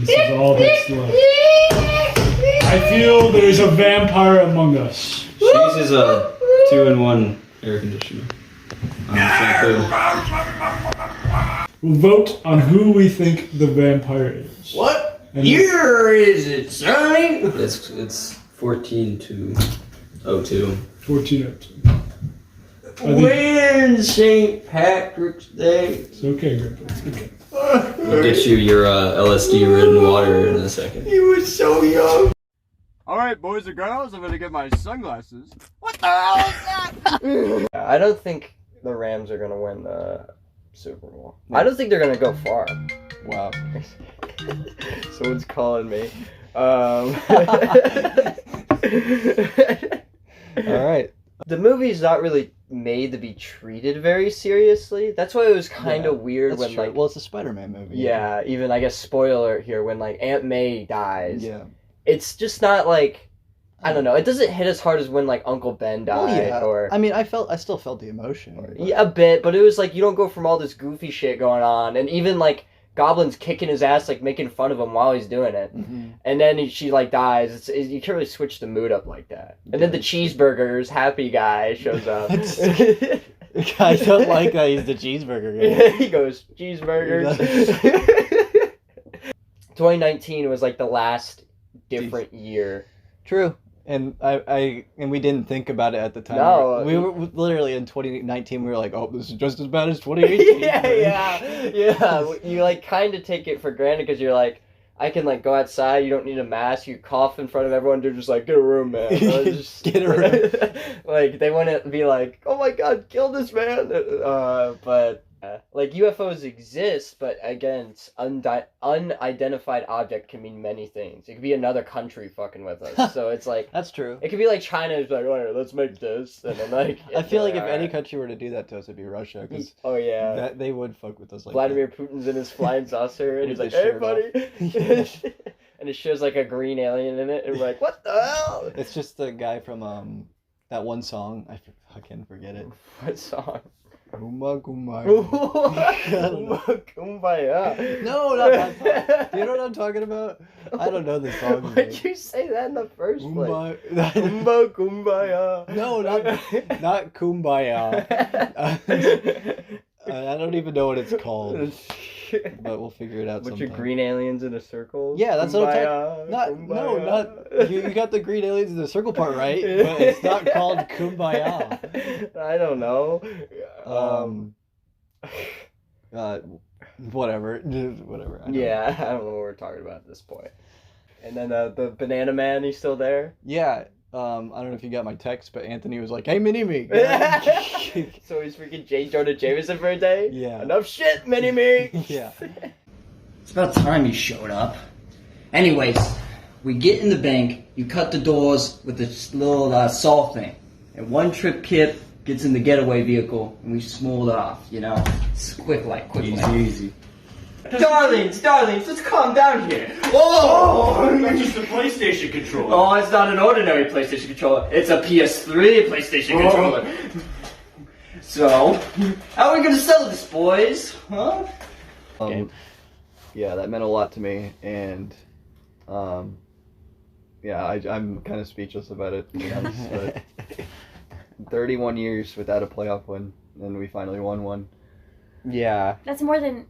This is all that's left. I feel there's a vampire among us. She uses a 2-in-1 air conditioner. We'll vote on who we think the vampire is. What And year is it, Sonny? It's 14/2/02. 1402. When St. Patrick's Day? It's okay, Grandpa. It's okay. I'll get you your LSD-ridden water in a second. He was so young. Alright, boys and girls, I'm gonna get my sunglasses. What the hell is that? I don't think the Rams are gonna win the Super Bowl. I don't think they're gonna go far. Wow. Someone's calling me. Alright. The movie's not really made to be treated very seriously. That's why it was kind of weird when true. like... Well, it's a Spider-Man movie. Yeah, even I guess spoiler here, when like Aunt May dies. Yeah. It's just not like... I don't know. It doesn't hit as hard as when like Uncle Ben died or... I mean, I still felt the emotion. But... Yeah, a bit, but it was like you don't go from all this goofy shit going on, and even like Goblin's kicking his ass, like making fun of him while he's doing it, and then she like dies. You can't really switch the mood up like that. And then the cheeseburgers happy guy shows up. I don't like that he's the cheeseburger guy. He goes cheeseburgers. 2019 was like the last different year. True. And we didn't think about it at the time. No. We were literally in 2019. We were like, "Oh, this is just as bad as 2018." yeah. You like kind of take it for granted because you're like, I can like go outside. You don't need a mask. You cough in front of everyone. They're just like, get a room, man. Just, get a room. Like they want to be like, oh my god, kill this man. But like UFOs exist, but again, it's unidentified object can mean many things. It could be another country fucking with us. So it's like that's true. It could be like China's like, all right, let's make this, and then like I feel like if any country were to do that to us, it'd be Russia, because they would fuck with us like Vladimir that. Putin's in his flying saucer, and he's like, hey buddy, and it shows like a green alien in it, and we're like, what the hell? It's just the guy from that one song. I can't forget it. What song? Kumbaya. Kumbaya. No, not that song. Do you know what I'm talking about? I don't know the song. Why'd you say that in the first place? Kumbaya. No, not Kumbaya. I don't even know what it's called. But we'll figure it out sometime. Bunch of green aliens in a circle? Yeah, that's what I'm talking about. You got the green aliens in the circle part right, but it's not called Kumbaya. I don't know. Whatever. I don't know what we're talking about at this point. And then the banana man, he's still there? Yeah. I don't know if you got my text, but Anthony was like, hey, Mini-Me. So he's freaking J. Jonah Jameson for a day? Yeah. Enough shit, Mini-Me! Yeah. It's about time you showed up. Anyways, we get in the bank, you cut the doors with this little saw thing. And one trip Kip gets in the getaway vehicle, and we smooth off, you know? It's quick like. Easy. Darlings, let's calm down here. Oh, that's just a PlayStation controller. Oh, it's not an ordinary PlayStation controller. It's a PS3 PlayStation controller. So, how are we gonna sell this, boys? Huh? Yeah, that meant a lot to me, and yeah, I'm kind of speechless about it, to be honest. But 31 years without a playoff win, and we finally won one. Yeah. That's more than...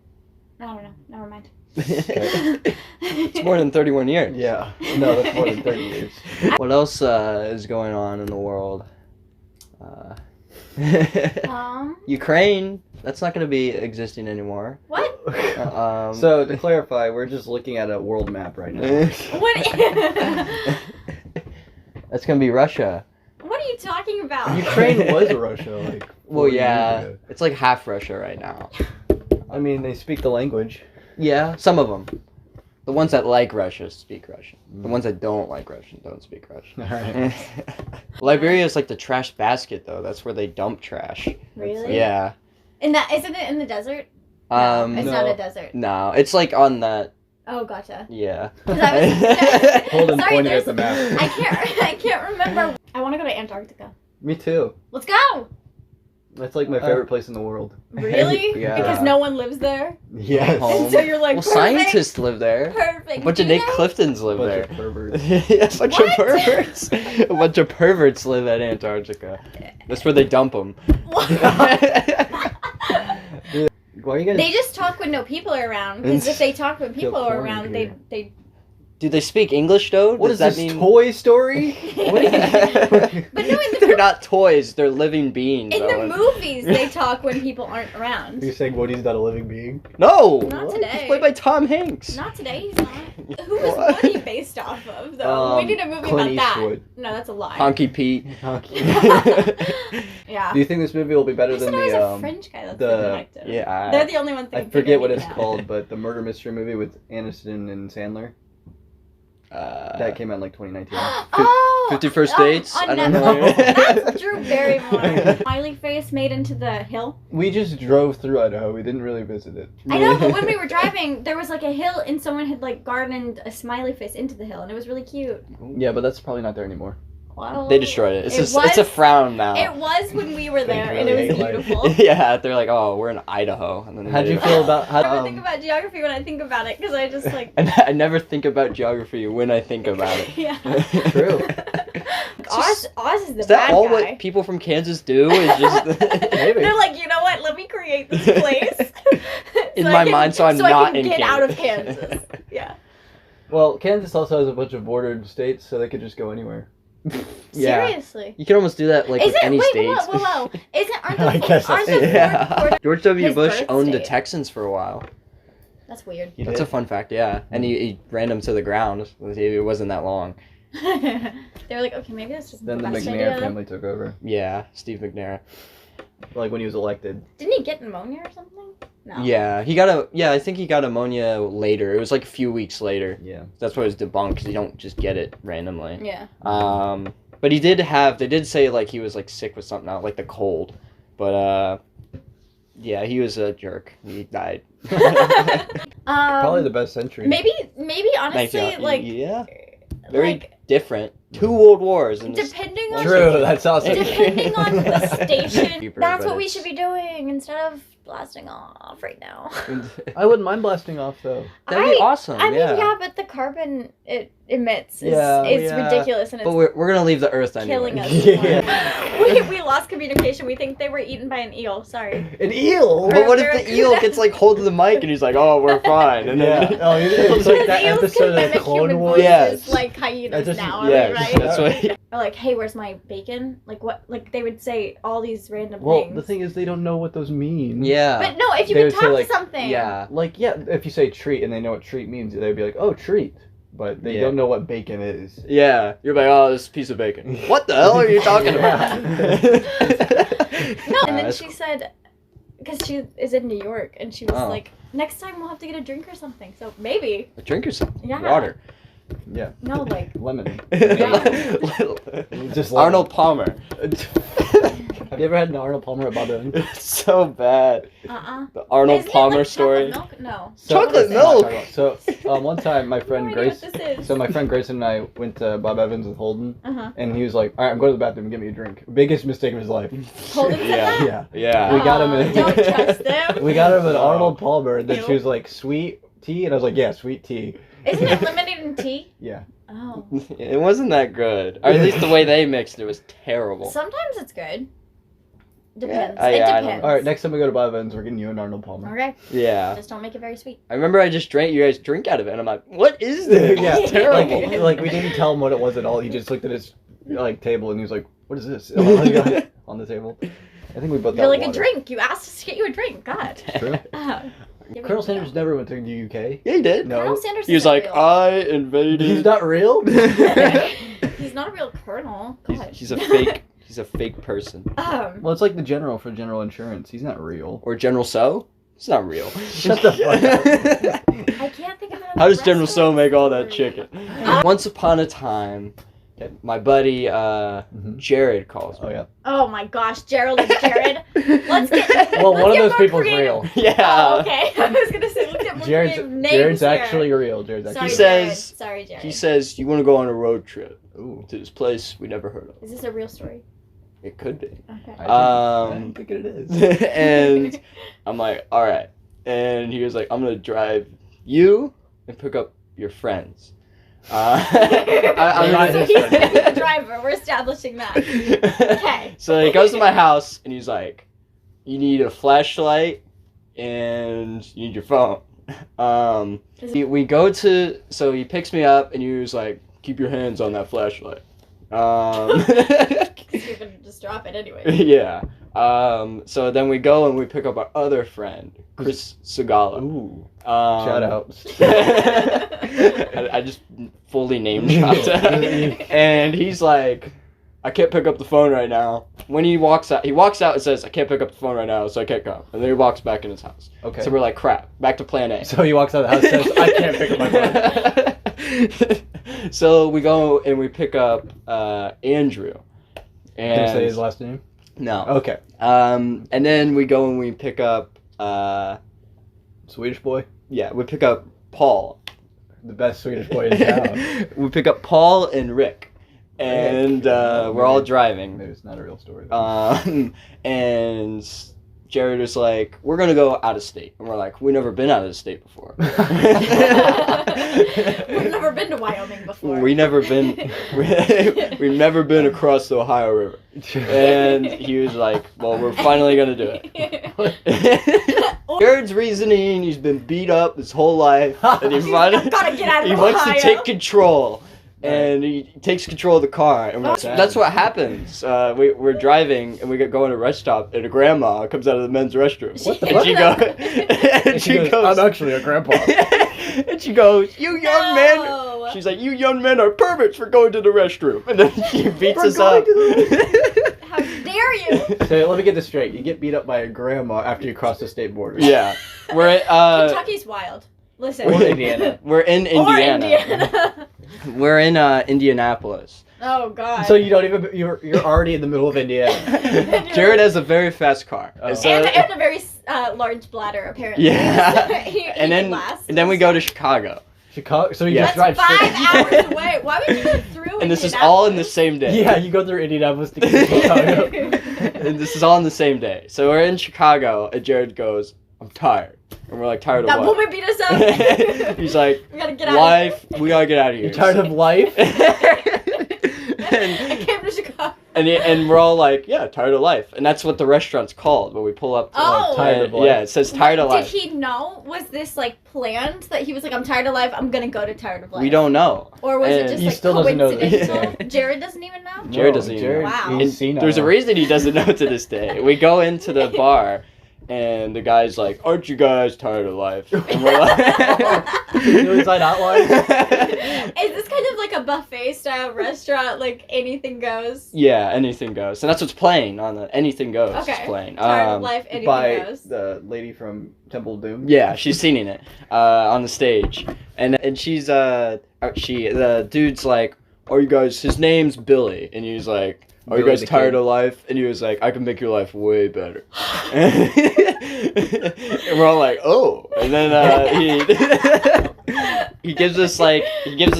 I don't know. Never mind. It's more than 31 years. Yeah. No, that's more than 30 years. What else is going on in the world? Ukraine. That's not going to be existing anymore. What? So, to clarify, we're just looking at a world map right now. What? That's going to be Russia. What are you talking about? Ukraine was Russia, like... Well, yeah. It's like half Russia right now. I mean, they speak the language. Yeah, some of them. The ones that like Russia speak Russian. The ones that don't like Russian don't speak Russian. Alright. Liberia is like the trash basket, though. That's where they dump trash. Really? Yeah. Isn't it in the desert? No, it's not a desert. No, it's like on that. Oh, gotcha. Yeah. Holden Sorry, pointed at the map. I can't remember. I want to go to Antarctica. Me too. Let's go. That's like my favorite place in the world. Really? Yeah. Because no one lives there? Yes. Home. And so you're like, Well, perfect, scientists live there. perfect. A bunch of Do Nick they? Cliftons live Bunch there. of perverts. Yeah, a bunch of What? perverts. A bunch of perverts live at Antarctica. That's where they dump them. Why are you guys? They just talk when no people are around. Because if they talk when people are cornered around, here. they Do they speak English though? What Does is that this, mean? Toy Story? But no, in They're not toys. They're living beings. the Owen. movies, they talk when people aren't around. You're saying Woody's not a living being? No. Not What? today. He's played by Tom Hanks. Not today, he's not. Who was What? Woody based off of, though? We need a movie Clint about Eastwood. that. No, that's a lie. Honky Pete. Yeah. Do you think this movie will be better I than said I was a the French guy. That's the- the detective. Yeah. They're the only ones that I can figure forget what anything it's out. called, but the murder mystery movie with Aniston and Sandler that came out in like 2019. Oh! 50 First Dates? On I don't Netflix. know. That's Drew Barrymore. Smiley face made into the hill. We just drove through Idaho. We didn't really visit it. I know, but when we were driving, there was like a hill and someone had like gardened a smiley face into the hill and it was really cute. Yeah, but that's probably not there anymore. Well, They destroyed it. It's was, a frown now. It was when we were there They and it was really hate life. beautiful. Yeah, they're like, oh, we're in Idaho. And then they How'd you made it. feel about I never how? think about geography when I think about it because I just like. I never think about geography when I think about it. Yeah. True. Oz is the Is that bad all guy. what people from Kansas do? Is just Maybe. They're like, you know what? Let me create this place. In my mind, so I'm not I can in get Kansas. out of Kansas. Yeah. Well, Kansas also has a bunch of bordered states, so they could just go anywhere. Yeah. Seriously. You can almost do that like Is with it? any Wait, states. whoa. Aren't I guess aren't that's the it. Yeah. border- George W. His Bush birth owned the state. Texans for a while. That's weird. You That's did? a fun fact, yeah. And he ran them to the ground. It wasn't that long. They were like, okay, maybe that's just Then the best McNair idea. family took over, Yeah, Steve McNair. like when he was elected. Didn't he get pneumonia or something? No. Yeah, I think he got ammonia later. It was like a few weeks later. Yeah. That's why it was debunked, because you don't just get it randomly. Yeah. But they did say like he was like sick with something out, like the cold. But yeah, he was a jerk. He died. Probably the best century. Maybe honestly, Thank you. like, Yeah, very like, different. 2 world wars. And depending on True, that's awesome. depending on the station, Cheaper, that's but what we it's- should be doing instead of blasting off right now. I wouldn't mind blasting off though. That'd be awesome. I mean, yeah. yeah, but the carbon it emits is Yeah, ridiculous, and it's But we're gonna leave the Earth anyway. killing us. Yeah. we lost communication. We think they were eaten by an eel. Sorry. An eel. But what if Barracuda. the eel gets like hold of the mic and he's like, "Oh, we're fine," and then Oh, it's like that Eels episode can of mimic Clone human Wars. voices Yes. like hyenas That's just- now. yes, right? that's what. Or like, hey, where's my bacon? Like what? Like they would say all these random Well, things. the thing is, they don't know what those mean. Yeah. But no, if you They could would say, talk like, to something. Yeah. Like, yeah, if you say treat and they know what treat means, they'd be like, oh, treat. But they Yeah. don't know what bacon is. Yeah. You're like, "Oh, this piece of bacon." What the hell are you talking about? No, and then that's she said, because she is in New York, and she was Oh. like, next time we'll have to get a drink or something. So maybe. A drink or something. Yeah. Water. Yeah, No, like. lemon. Just Just Arnold Palmer. Have you ever had an Arnold Palmer at Bob Evans? It's so bad. The Arnold Isn't it Palmer like story. chocolate milk? No. Chocolate that's not milk? chocolate. So, one time my friend No idea Grace. what this is. So my friend Grayson and I went to Bob Evans with Holden, Uh-huh. and he was like, "All right, I'm going to the bathroom. Get me a drink." Biggest mistake of his life. Holden said Yeah. that? Yeah. Yeah. We got him in- Don't trust them. We got him an Oh. Arnold Palmer, and then Ew. she was like, "Sweet tea," and I was like, "Yeah, sweet tea." Isn't it lemonade and tea? Yeah. Oh. It wasn't that good. Or at least the way they mixed it was terrible. Sometimes it's good. Depends. Yeah, I it don't depends. know. All right, next time we go to Bob Evans, we're getting you an Arnold Palmer. Okay. Yeah. Just don't make it very sweet. I remember I just drank you guys drink out of it and I'm like, what is this? Yeah, It's terrible. like we didn't tell him what it was at all. He just looked at his like table and he was like, "What is this?" on the table. I think we both got You're like water. a drink. You asked us to get you a drink. God. True. Give me Colonel a Sanders deal. never went to the UK. Yeah, he did. No. Colonel Sanders He was isn't like, real. I invaded. He's not real. He's not a real colonel. Gosh. He's a fake. He's a fake person. Well, it's like the general for General Insurance. He's not real. Or General So? It's not real. Shut the fuck up. I can't think of it. How does General So restaurant make all that story. chicken? Once upon a time, my buddy Jared calls me. Oh yeah. Oh my gosh, Gerald and Jared. Let's get. Well, let's one of get those more people's creative. real. Yeah. Oh, okay. I was gonna say let's get more Jared's creative names Jared's here. actually real. Jared's Sorry, actually. He says- Jared. Sorry, Jared. He says, you want to go on a road trip Ooh. to this place we never heard of. Is this a real story? It could be. Okay. I don't think it is. And I'm like, all right. And he was like, I'm gonna drive you and pick up your friends. I'm So he's the driver. We're establishing that. Okay. So he goes to my house and he's like, you need a flashlight and you need your phone. We go to, so he picks me up and he was like, keep your hands on that flashlight. You're gonna just drop it anyway. Yeah. So then we go and we pick up our other friend, Chris Segala. Ooh. Shout out. I just fully name dropped him. And he's like, I can't pick up the phone right now. When he walks out and says, I can't pick up the phone right now, so I can't come. And then he walks back in his house. Okay. So we're like, crap, back to plan A. So he walks out of the house and says, I can't pick up my phone. So we go and we pick up Andrew. And Can you say his last name? No. Okay. And then we go and we pick up Swedish boy? yeah, we pick up Paul. The best Swedish boy in town. We pick up Paul and Rick. And we're all driving. Maybe it's not a real story. And Jared was like, we're gonna go out of state. And we're like, we've never been out of the state before. We've never been to Wyoming before. We've never been across the Ohio River. And he was like, well, we're finally gonna do it. Jared's reasoning, he's been beat up his whole life. And He's like, I've gotta get out of he wants to Ohio. take control. And he takes control of the car, and that's what happens. We're driving, and we get going to a rest stop, and a grandma comes out of the men's restroom. What the fuck? And she goes, I'm actually a grandpa. and she goes, you young men. No. She's like, you young men are perverts for going to the restroom. And then she beats us up. How dare you? So let me get this straight. You get beat up by a grandma after you cross the state border. Yeah. We're at, Kentucky's wild. Listen. Or Indiana. We're in Or Indiana. Indiana. We're in Indianapolis. Oh God. So you don't even, you're already in the middle of Indiana. Jared has a very fast car. Oh. So- and a very large bladder apparently. Yeah. He and then lasts. we go to Chicago. Chicago, so you Yeah. just That's drive 5 straight. hours away. Why would you go through? And this is all in the same day. Yeah, you go through Indianapolis to get to Chicago. And this is all in the same day. So we're in Chicago, and Jared goes, I'm tired. And we're like, tired of That what? woman beat us up. He's like, We gotta get out life, of here. we gotta get out of here. You're tired of life? I came to Chicago. And we're all like, yeah, tired of life. And that's what the restaurant's called, when we pull up to Oh. Tired of life. Yeah, it says tired of life. Did he know? Was this like planned that he was like, I'm tired of life, I'm gonna go to tired of life? We don't know. Or was it And just he like still doesn't know this. coincidental? Jared doesn't even know? Jared doesn't even Jared, know. Wow. he's senile. There's a reason he doesn't know to this day. We go into the bar, and the guy's like, aren't you guys tired of life? And we're like... Suicide hotline? Is this kind of like a buffet style restaurant, like anything goes? Yeah, anything goes. And that's what's playing on the Anything Goes. Okay. Is playing. Tired of life, anything By goes. the lady from Temple of Doom? Yeah, she's singing it on the stage, and she's the dude's like, "Are you guys?" His name's Billy, and he's like, "Are you Billy guys the tired Kid. of life?" And he was like, "I can make your life way better." And we're all like, "Oh!" And then he gives us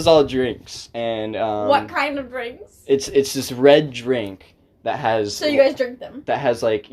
all drinks, and What kind of drinks? it's this red drink that has So you guys drink them? that has like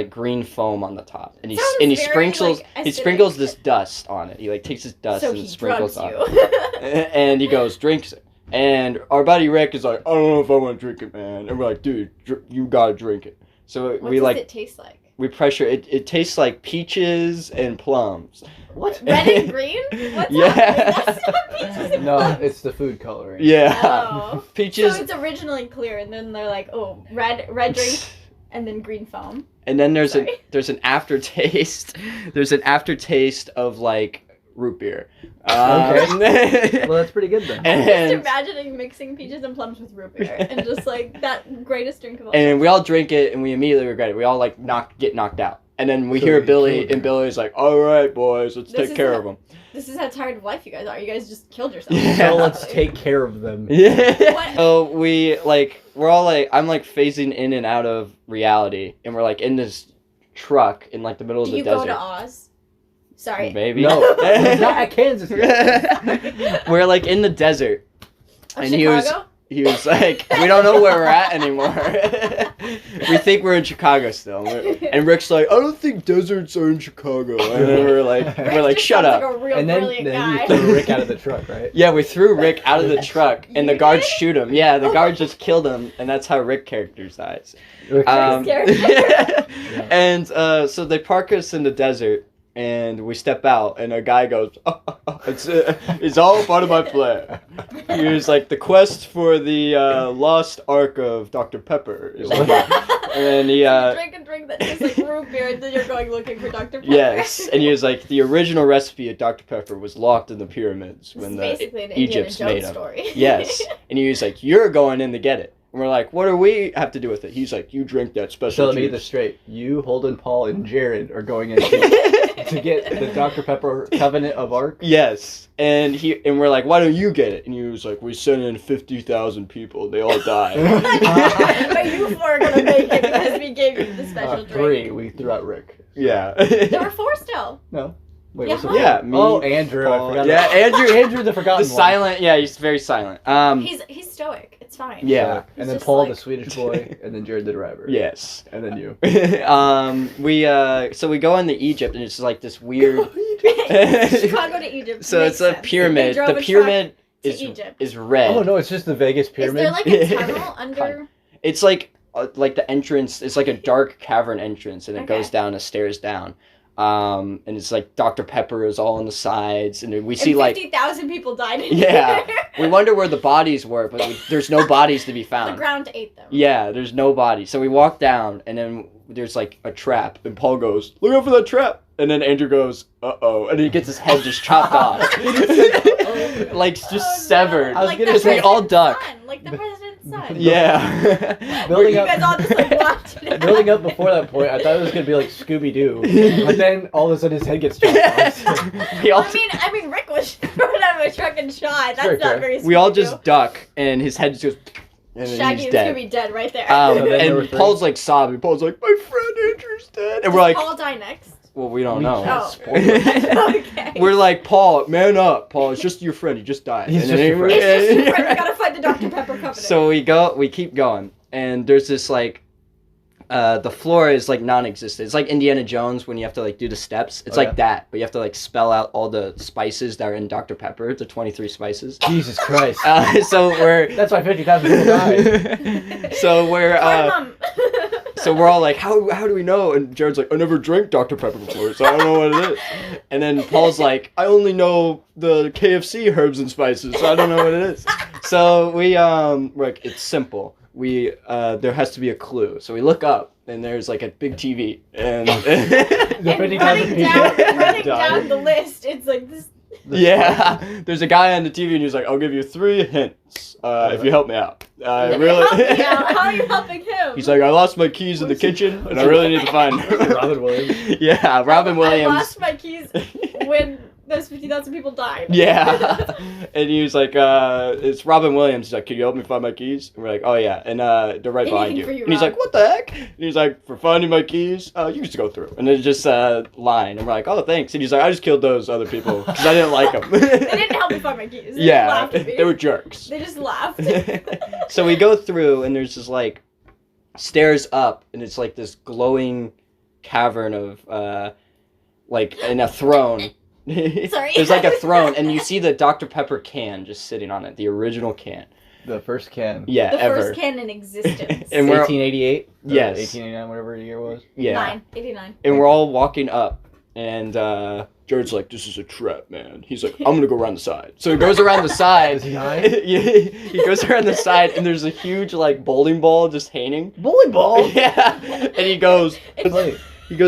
green foam on the top, and he Sounds and he very, sprinkles like, he acidic. sprinkles this dust on it. He like takes his dust So and he sprinkles drugs on you. it, and he goes drinks it. And our buddy Rick is like, I don't know if I want to drink it, man. And we're like, dude, you gotta drink it. So What we does like it taste like? we pressure it. It tastes like peaches and plums. What? Red and green? What's Yeah. happening? That's not peaches and No, plums. it's the food coloring. Yeah, Oh. peaches. So it's originally clear, and then they're like, oh, red drink, and then green foam. And then there's Sorry. an aftertaste. There's an aftertaste of like root beer. Okay. Well, that's pretty good then. I'm just And imagining mixing peaches and plums with root beer, and just like that greatest drink of all. and we all drink it, and we immediately regret it. We all like get knocked out, and then we So hear you Billy, killed and Billy's like, "All right, boys, let's This take is care a- of him." This is how tired of life you guys are. You guys just killed yourselves. Yeah. So let's take care of them. Yeah. What? So we're all like, I'm like phasing in and out of reality, and we're like in this truck in like the middle Do of the you desert. go to Oz? Sorry. Maybe. No, he's not at Kansas. We're like in the desert. Of and he was Chicago? He was like, we don't know where we're at anymore. We think we're in Chicago still. And Rick's like, I don't think deserts are in Chicago. And then we're like, shut up. Like a real And brilliant then guy. you threw Rick out of the truck, right? Yeah, we threw Rick out of the truck, and the You guards did? shoot him. Yeah, the guards just killed him, and that's how Rick character dies. character. And so they park us in the desert, and we step out, and a guy goes, it's all part of my plan. He was like, the quest for the lost ark of Dr. Pepper. Is like, and then he, drink a drink that tastes like root beer, and then you're going looking for Dr. Pepper. yes, and he was like, the original recipe of Dr. Pepper was locked in the pyramids This when is the basically an Indiana Egypt's Jones made them. story. Yes, and he was like, you're going in to get it. And we're like, what do we have to do with it? He's like, you drink that So special let me get juice. this straight. You, Holden, Paul, and Jared are going in to get the Dr. Pepper Covenant of Ark. Yes, and we're like, why don't you get it? And he was like, we sent in 50,000 people. They all died. But you four are gonna make it because we gave you the special drink. 3. We threw out Rick. Yeah. There were 4 still. No. Wait, Yeah, what's the huh? Yeah, me. Oh, Andrew. Paul. I forgot. Yeah, Andrew. Andrew, the The forgotten one. silent. Yeah, he's very silent. He's stoic. It's fine. Yeah. And He's then just Paul, like- the Swedish boy, and then Jared the driver. Yes. And then you. So we go into Egypt, and it's like this weird. Chicago to Egypt. So makes it's a sense. pyramid. They drove The a truck pyramid to is Egypt. is red. Oh no, it's just the Vegas Is pyramid. there like a tunnel under? It's like the entrance. It's like a dark cavern entrance, and it goes Okay. down the stairs down. And it's like Dr. Pepper is all on the sides, and we see And like 50,000 people died in yeah. here. We wonder where the bodies were, but there's no bodies to be The found. ground ate them. Yeah, there's no bodies. So we walk down, and then there's like a trap, and Paul goes, "Look out for that trap!" And then Andrew goes, "Uh-oh," and he gets his head just chopped off, like just Oh, no. severed. I was Like gonna the say- we all president's duck. son, like the president's son. Yeah. Building You up- guys all just like watched it. Building up before that point, I thought it was gonna be like Scooby Doo, but then all of a sudden his head gets chopped off. we all I mean, Rick was thrown out of a truck and shot. That's Sure, not sure. very. we all Scooby-Doo. just duck, and his head just goes, and then Shaggy he's and dead. Scooby dead right there. So then there were And 3. Paul's like sobbing. Paul's like, "My friend Andrew's dead," and Does we're like, Paul die next? "Well, we don't We know." Oh. Okay. We're like, "Paul, man up, Paul. It's just your friend. He just died." He's And just then your friend. It's just your friend. We gotta fight the Dr. Pepper Covenant. So we keep going, and there's this like, the floor is like non-existent. It's like Indiana Jones when you have to like do the steps. It's Oh, like yeah. that, but you have to like spell out all the spices that are in Dr. Pepper, the 23 spices. Jesus Christ. So we're That's why 50,000 people died. so we're Cardamom. so we're all like, how do we know? And Jared's like, I never drank Dr. Pepper before, so I don't know what it is. And then Paul's like, I only know the KFC herbs and spices, so I don't know what it is. So we're like, it's simple. There has to be a clue. So we look up, and there's like a big TV, and The And 50,000 running people down died. the list, it's like this. yeah, there's a guy on the TV, and he's like, I'll give you 3 hints if you help me out. Help Really. me out. How are you helping him? He's like, I lost my keys in the kitchen, and I really need to find them. Robin Williams. Yeah, Robin Williams. I lost my keys when those 50,000 people died. Yeah. And he was like, it's Robin Williams. He's like, can you help me find my keys? And we're like, oh yeah. And they're right behind Anything you. for you, And he's Rob. like, what the heck? And he's like, for finding my keys, you can just go through. And then just line. And we're like, oh, thanks. And he's like, I just killed those other people because I didn't like them. They didn't help me find my keys. They just Yeah, laughed at me. they were jerks. They just laughed. So we go through, and there's this like stairs up, and it's like this glowing cavern of like in a throne. Sorry. There's like a throne, and you see the Dr. Pepper can just sitting on it, the original can. The first can. Yeah, The ever. first can in existence. And we're 1888? Yes. 1889, whatever the year was. yeah, 89. and we're all walking up, and Jared's like, "This is a trap, man." He's like, "I'm gonna go around the side." So he goes around the side. Is he high? Yeah, he goes around the side, and there's a huge like bowling ball just hanging. Bowling ball? Yeah, and he goes, It's funny.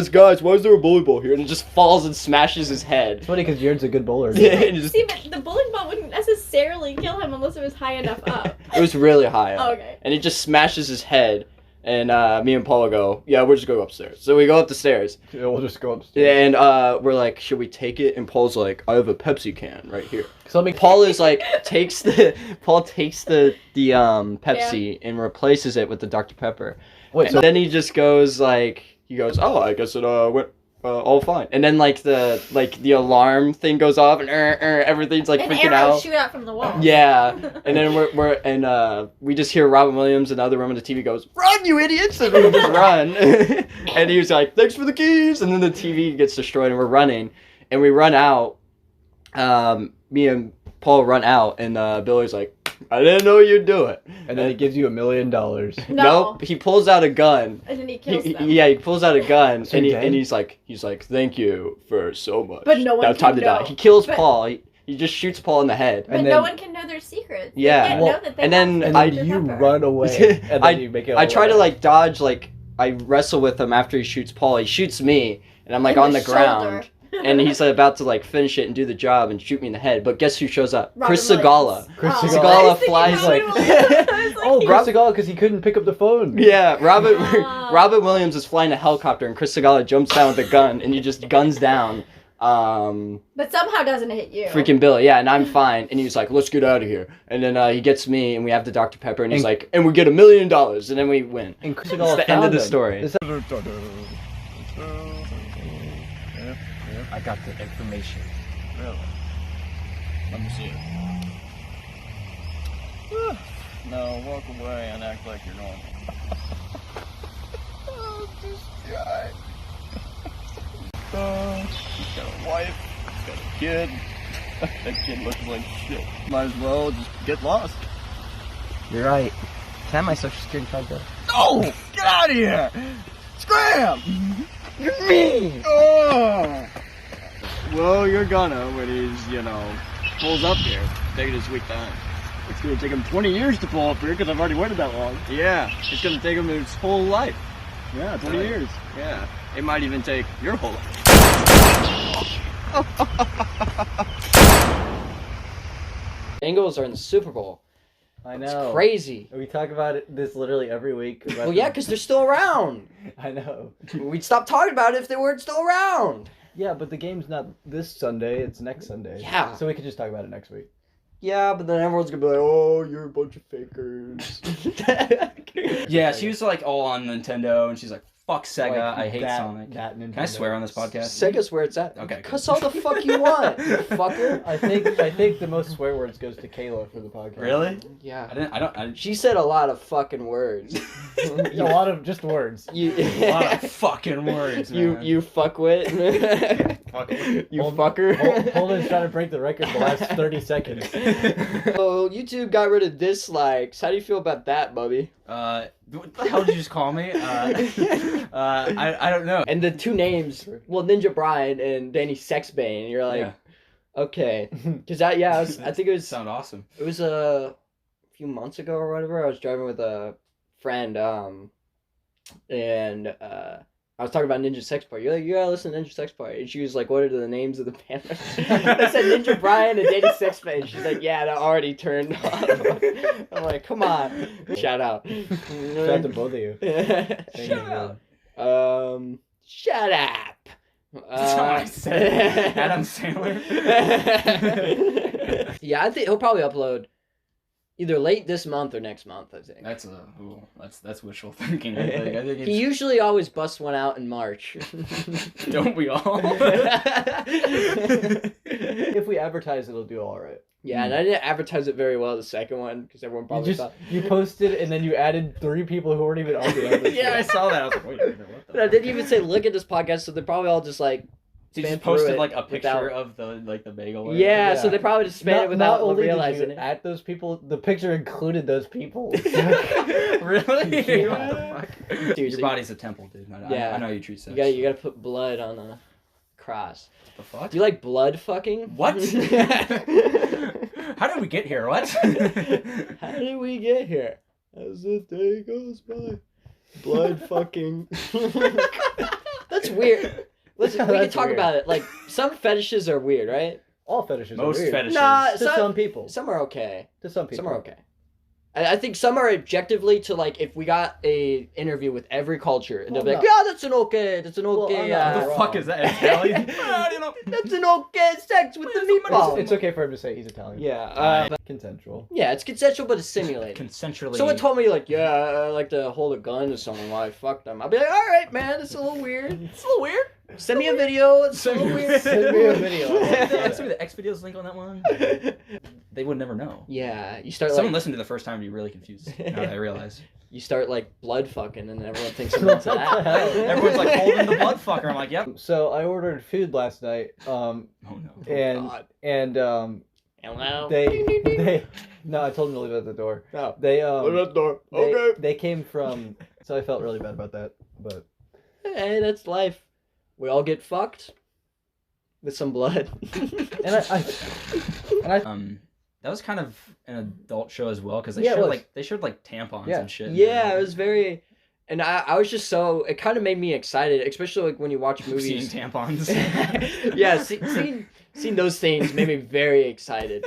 "Guys, why is there a bowling ball here?" And it just falls and smashes his head. It's funny because Jared's a good bowler. Yeah, and just, See, but the bowling ball wouldn't necessarily kill him unless it was high enough up. it was really high up. Oh, okay. And it just smashes his head. And me and Paula go, yeah, we're just going to go upstairs. So we go up the stairs. Yeah, we'll just go upstairs. And we're like, should we take it? And Paul's like, I have a Pepsi can right here. So let me. Paul is like, takes the Pepsi and replaces it with the Dr. Pepper. Wait, And so then he just goes like, oh, I guess it went all fine. And then like the alarm thing goes off and everything's like An freaking arrow out. shoot out from the wall. Yeah, and then we just hear Robin Williams in the other room, and the TV goes, "Run, you idiots!" And we just run. And he was like, "Thanks for the keys." And then the TV gets destroyed, and we're running, and we run out. Me and Paul run out, and Billy's like, "I didn't know you'd do it." And then he gives you $1 million. No. Nope, he pulls out a gun. And then he kills them. Yeah, he pulls out a gun, So and he dead? he's like, "Thank you for so much." But no one Now can time to know. die. He kills But- Paul. He just shoots Paul in the head. But and no then- one can know their secrets. Yeah. They can't Well, know that they and then have And Dr. then you Pepper. run away. And then you make it all I try to right. like dodge, like I wrestle with him after he shoots Paul. He shoots me, and I'm like In on the shoulder. ground, and he's about to like finish it and do the job and shoot me in the head. But guess who shows up? Robin Chris Segala. Williams. Chris Oh, Segala I was thinking flies Robin like- Williams. I was like, Oh, he- Chris Segala, because he couldn't pick up the phone. Yeah, Robin Wow. Robin Williams is flying a helicopter, and Chris Segala jumps down with a gun, and he just guns down. But somehow doesn't hit you. Freaking Billy, yeah, and I'm fine. And he's like, "Let's get out of here." And then he gets me, and we have the Dr. Pepper, and he's like, "And we get $1 million," and then we win. And Chris It's Segala the end of found the him. story. This- I got the information. Really? Let me see it. No, walk away and act like you're normal. Oh, this guy. He's got a wife, he's got a kid. That kid looks like shit. Might as well just get lost. You're right. Can I have my social security card though? No! Get out of here! Scram! You're me! Oh! Well, you're gonna when he's, pulls up here. Take it a sweet time. It's gonna take him 20 years to pull up here because I've already waited that long. Yeah, it's gonna take him his whole life. Yeah, 20 years. Yeah, it might even take your whole life. Bengals are in the Super Bowl. I It's know. crazy. We talk about this literally every week. Well, yeah, because they're still around. I know. We'd stop talking about it if they weren't still around. Yeah, but the game's not this Sunday, it's next Sunday. Yeah. So we could just talk about it next week. Yeah, but then everyone's gonna be like, "Oh, you're a bunch of fakers." Yeah, she was like all on Nintendo, and she's like, "Fuck Sega, Like, I hate that- Sonic." That Nintendo. Can I swear on this podcast? Sega's where it's at. Okay, Cuss all the fuck you want, you fucker. I think the most swear words goes to Kayla for the podcast. Really? Yeah. I She said a lot of fucking words. A lot of just words. You, a lot of fucking words, man. you fuckwit. You fucker. Holden's trying to break the record the last 30 seconds. Oh, YouTube got rid of dislikes. How do you feel about that, Bubby? What the hell did you just call me? I don't know. And the two names, well, Ninja Brian and Danny Sexbane. You're like, Yeah. okay, because I think it was Sound awesome. It was a few months ago or whatever. I was driving with a friend, and I was talking about Ninja Sex Party. You're like, you gotta listen to Ninja Sex Party. And she was like, what are the names of the band? I said Ninja Brian and Danny Sex Party. She's like, yeah, that already turned on. I'm like, come on. Shout out. Shout out to both of you. Shout out. Shut up. That's not what I said. Adam Sandler. Yeah, I think he'll probably upload either late this month or next month, I think. That's wishful thinking. I think He usually always busts one out in March. don't we all? If we advertise, it'll do all right. Yeah, and I didn't advertise it very well, the second one, because everyone probably thought... You posted and then you added 3 people who weren't even on the episode. Yeah, I saw that. I was like, wait a minute, what But I didn't even say, look at this podcast, so they're probably all just like... So you spam just through posted it like a picture without- of the bagel. Yeah, so Yeah. they probably just spam it without only realizing did you it. at those people, the picture included those people. Really? Yeah. What the fuck? Dude, Your body's a temple, dude. Yeah. I know you treat sex. You gotta put blood on a cross. What the fuck? Do you like blood fucking? What? How did we get here? What? How did we get here? As the day goes by, blood fucking. That's weird. Listen, we can That's talk weird. about it. Like, some fetishes are weird, right? All fetishes Most are weird. fetishes. Nah, To some people. Some are okay. To some people. Some are okay. I think some are objectively to, like, if we got a interview with every culture, and they'll be like, no. yeah, that's an okay, that's an Well, okay, I'm not What the wrong. fuck is that? Italian? You know. that's an okay sex with the meatball. It's okay for him to say he's Italian. Yeah, Consensual. yeah, it's consensual, but it's simulated. Consensually. Someone told me, like, yeah, I like to hold a gun to someone while I fuck them. I'll be like, all right, man, it's a little weird. It's a little weird. Send me a video. It's so weird. Send me a video. Send me the X videos link on that one. They would never know. Yeah, you start Someone like listened to the first time and be really confused. Now that I realize. you start like blood fucking, and everyone thinks I'm into that. Everyone's like holding the blood fucker. I'm like, yep. So I ordered food last night. Oh no. And Hello. they no, I told them to leave it at the door. Oh. They door. they came from, so I felt really bad about that, but Hey, that's life. We all get fucked with some blood. and I That was kind of an adult show as well because they Yeah, it showed like tampons Yeah. and shit. Yeah, it was very, and I was just so, it kind of made me excited, especially like when you watch Seeing movies. tampons. Yeah, seeing those things made me very excited.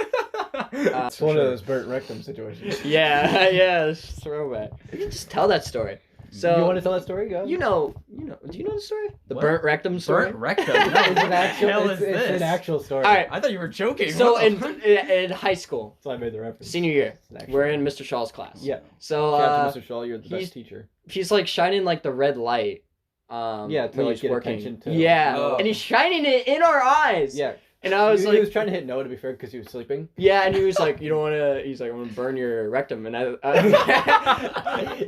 it's one of those burnt rectum situations. Yeah, it's just throwback. You can just tell that story. So You want to tell that story? Go. do you know the story? The What? burnt rectum story? Burnt rectum. No, It's an what the actual. hell It's, is it's this? an actual story. All right. I thought you were joking. So What the fuck? in high school, So I made the reference. senior year, It's an actual- we're in Mr. Shaw's class. Yeah. So Shout out to Mr. Shaw, you're the he's- best teacher. he's like shining like the red light. Yeah, to, when like, he's get working. attention to- Yeah, Oh. and he's shining it in our eyes. Yeah. And I was he like, was trying to hit no, to be fair, because he was sleeping. yeah, and he was like, you don't want to. He's like, I'm gonna burn your rectum, and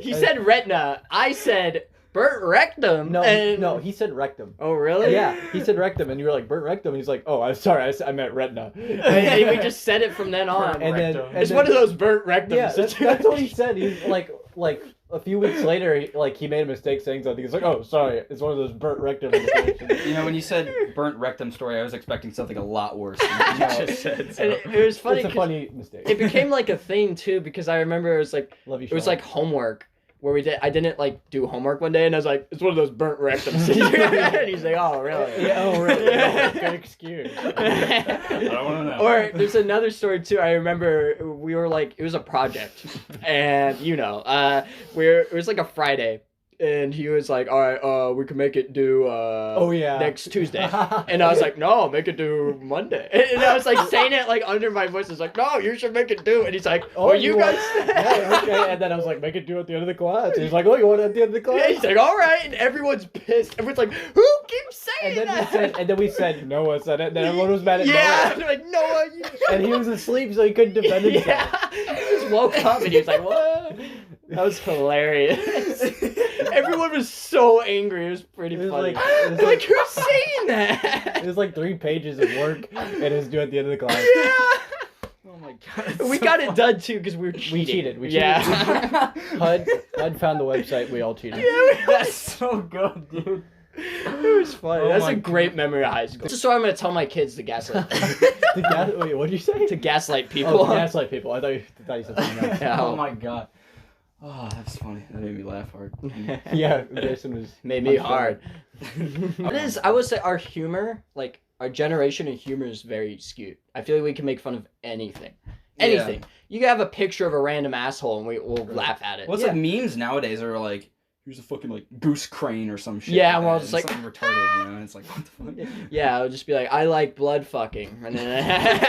he said retina. I said burnt rectum. No, and... no, he said rectum. Oh really? Yeah, he said rectum, and you were like, burnt rectum, and he's like, oh, I'm sorry, I meant retina. And we just said it from then on. And then, Rectum. It's one of those burnt rectums. Yeah, that's what he said. He's like a few weeks later, he made a mistake saying something. He's like, oh, sorry, it's one of those burnt rectum situations. You know, when you said burnt rectum story, I was expecting something a lot worse than what you just said. So. And it was funny. It's a 'cause funny mistake. It became like a thing too because I remember it was like Love you, it was Sean. like homework where I didn't like do homework one day and I was like, it's one of those burnt rectums. And he's like, oh really? Yeah, oh, really? Yeah. Good excuse. I don't want to know. Or there's another story too. I remember we were like, it was a project, and it was like a Friday, and he was like, all right, we can make it due next Tuesday, and I was like, no, make it due Monday, and I was like saying it like under my voice. I was like, no, you should make it due, and he's like, oh, you guys. Yeah, okay. And then I was like, make it do at the end of the class. And he's like, oh, you want it at the end of the class? Yeah, he's like, all right, and everyone's pissed. Everyone's like, who keeps saying And then we said Noah said it. And then everyone was mad at yeah, Noah. they're like Noah, you. And he was asleep, so he couldn't defend himself. Yeah, he just woke up and he was like, what? That was hilarious. Everyone was so angry. It was pretty It was funny. like- it was They're like, like- who's saying that? It was like 3 pages of work, and it was due at the end of the class. Yeah. Oh my god. We got it done too because we were cheating. cheated. Yeah. HUD found the website. We all cheated. That's so good, dude. It was funny. Oh That's my a great memory of high school. This is what I'm gonna tell my kids to gaslight. Wait, what did you say? To gaslight people. Oh, gaslight people. I thought you said something else. Yeah. Oh my god. Oh, that's funny. That made me laugh hard. Yeah, Grayson was Made me hard. It is. I would say our humor, like our generation of humor, is very skewed. I feel like we can make fun of anything. Anything. Yeah. You can have a picture of a random asshole and we'll laugh at it. What's like memes nowadays are like, here's a fucking like goose crane or some shit. Yeah, like well, that, it's and like- something retarded, you know. And it's like, what the fuck? Yeah, I'll just be like, I like blood fucking, and then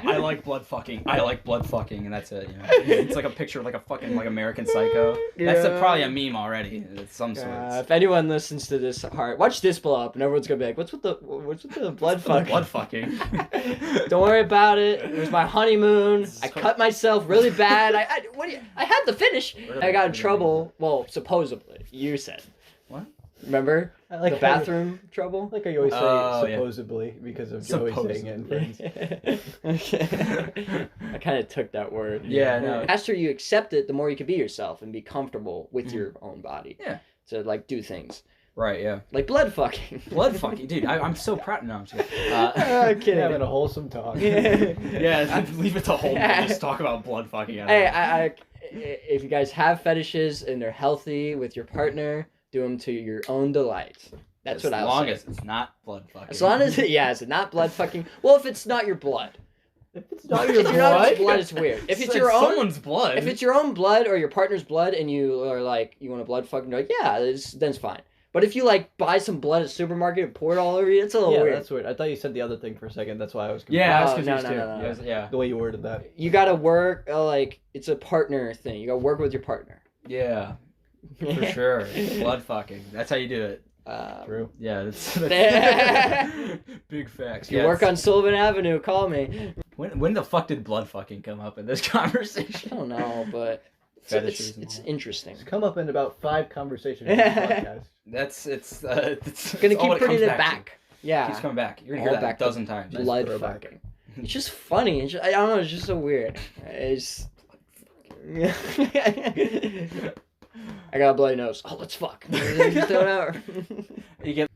I like blood fucking. I like blood fucking, and that's it. You know? It's like a picture of like a fucking like American Psycho. That's Yeah. Probably a meme already. It's some sort. if anyone listens to this watch this blow up, and everyone's gonna be like, what's with the blood fucking? Blood fucking. Don't worry about it. It was my honeymoon. I cut myself really bad. I had the finish. I got in trouble. Well, supposedly, you said. What? Remember? I like The bathroom trouble? Like I always say, Oh, yeah. supposedly, because of Joey saying it in Friends. Okay. I kind of took that word. Yeah, no. The faster you accept it, the more you can be yourself and be comfortable with your own body. Yeah. To like do things Right. Yeah. like blood fucking. Blood fucking, dude. I'm so proud. No, I'm just kidding. I'm kidding. Having a wholesome talk. Yeah, leave it to Holden. Yeah. Just talk about blood fucking. Hey, if you guys have fetishes and they're healthy with your partner, do them to your own delight. That's what I'll say. As long as it's not blood fucking. As long as it's not blood fucking. Well, if it's not your blood. If it's not If your you're not blood, your blood, it's weird. If it's your own, someone's blood. if it's your own blood or your partner's blood, and you are like, you want a blood fucking, you're like, yeah, then it's fine. But if you like buy some blood at the supermarket and pour it all over you, it's a little yeah, weird. that's weird. I thought you said the other thing for a second. That's why I was confused. Yeah, I was Oh, confused no, too. no, no. Yes, yeah. The way you worded that. You gotta work like it's a partner thing. You gotta work with your partner. Yeah. For sure. Blood fucking. That's how you do it. True. Yeah, that's big facts. If you Yeah, work on Sullivan Avenue, call me. when the fuck did blood fucking come up in this I conversation? don't know, but Fetishes and it's all. interesting. It's come up in about 5 conversations in the podcast. It's Gonna all keep it bringing comes it back. back. Yeah. Keeps coming back. You're gonna All hear that back a dozen times. Blood throwback. fucking. It's just funny. It's just, I don't know. It's just so weird. It's. I got a bloody nose. Oh, let's fuck. Just throw it out. You get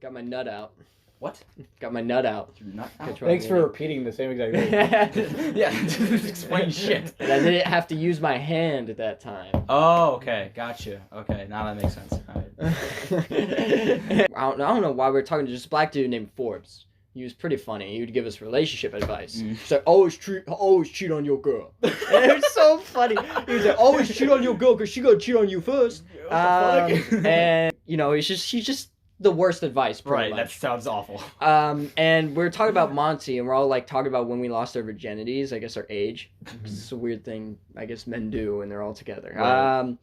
Got my nut out. what? Got my nut out. You're not. Catch what I Thanks for mean. repeating the same exact thing. Yeah, just explain shit. And I didn't have to use my hand at that time. Oh, okay, gotcha. Okay, now that makes sense. All right. I don't know why we're talking to this black dude named Forbes. He was pretty funny. He would give us relationship advice. He's like, always cheat on your girl. And it was so funny. He was like, always cheat on your girl because she gonna cheat on you first. And you know, he's just the worst advice. Pretty Right, that much. sounds awful. And we're talking about Monty, and we're all like talking about when we lost our virginities. I guess our age. It's a weird thing. I guess men do when they're all together. Right.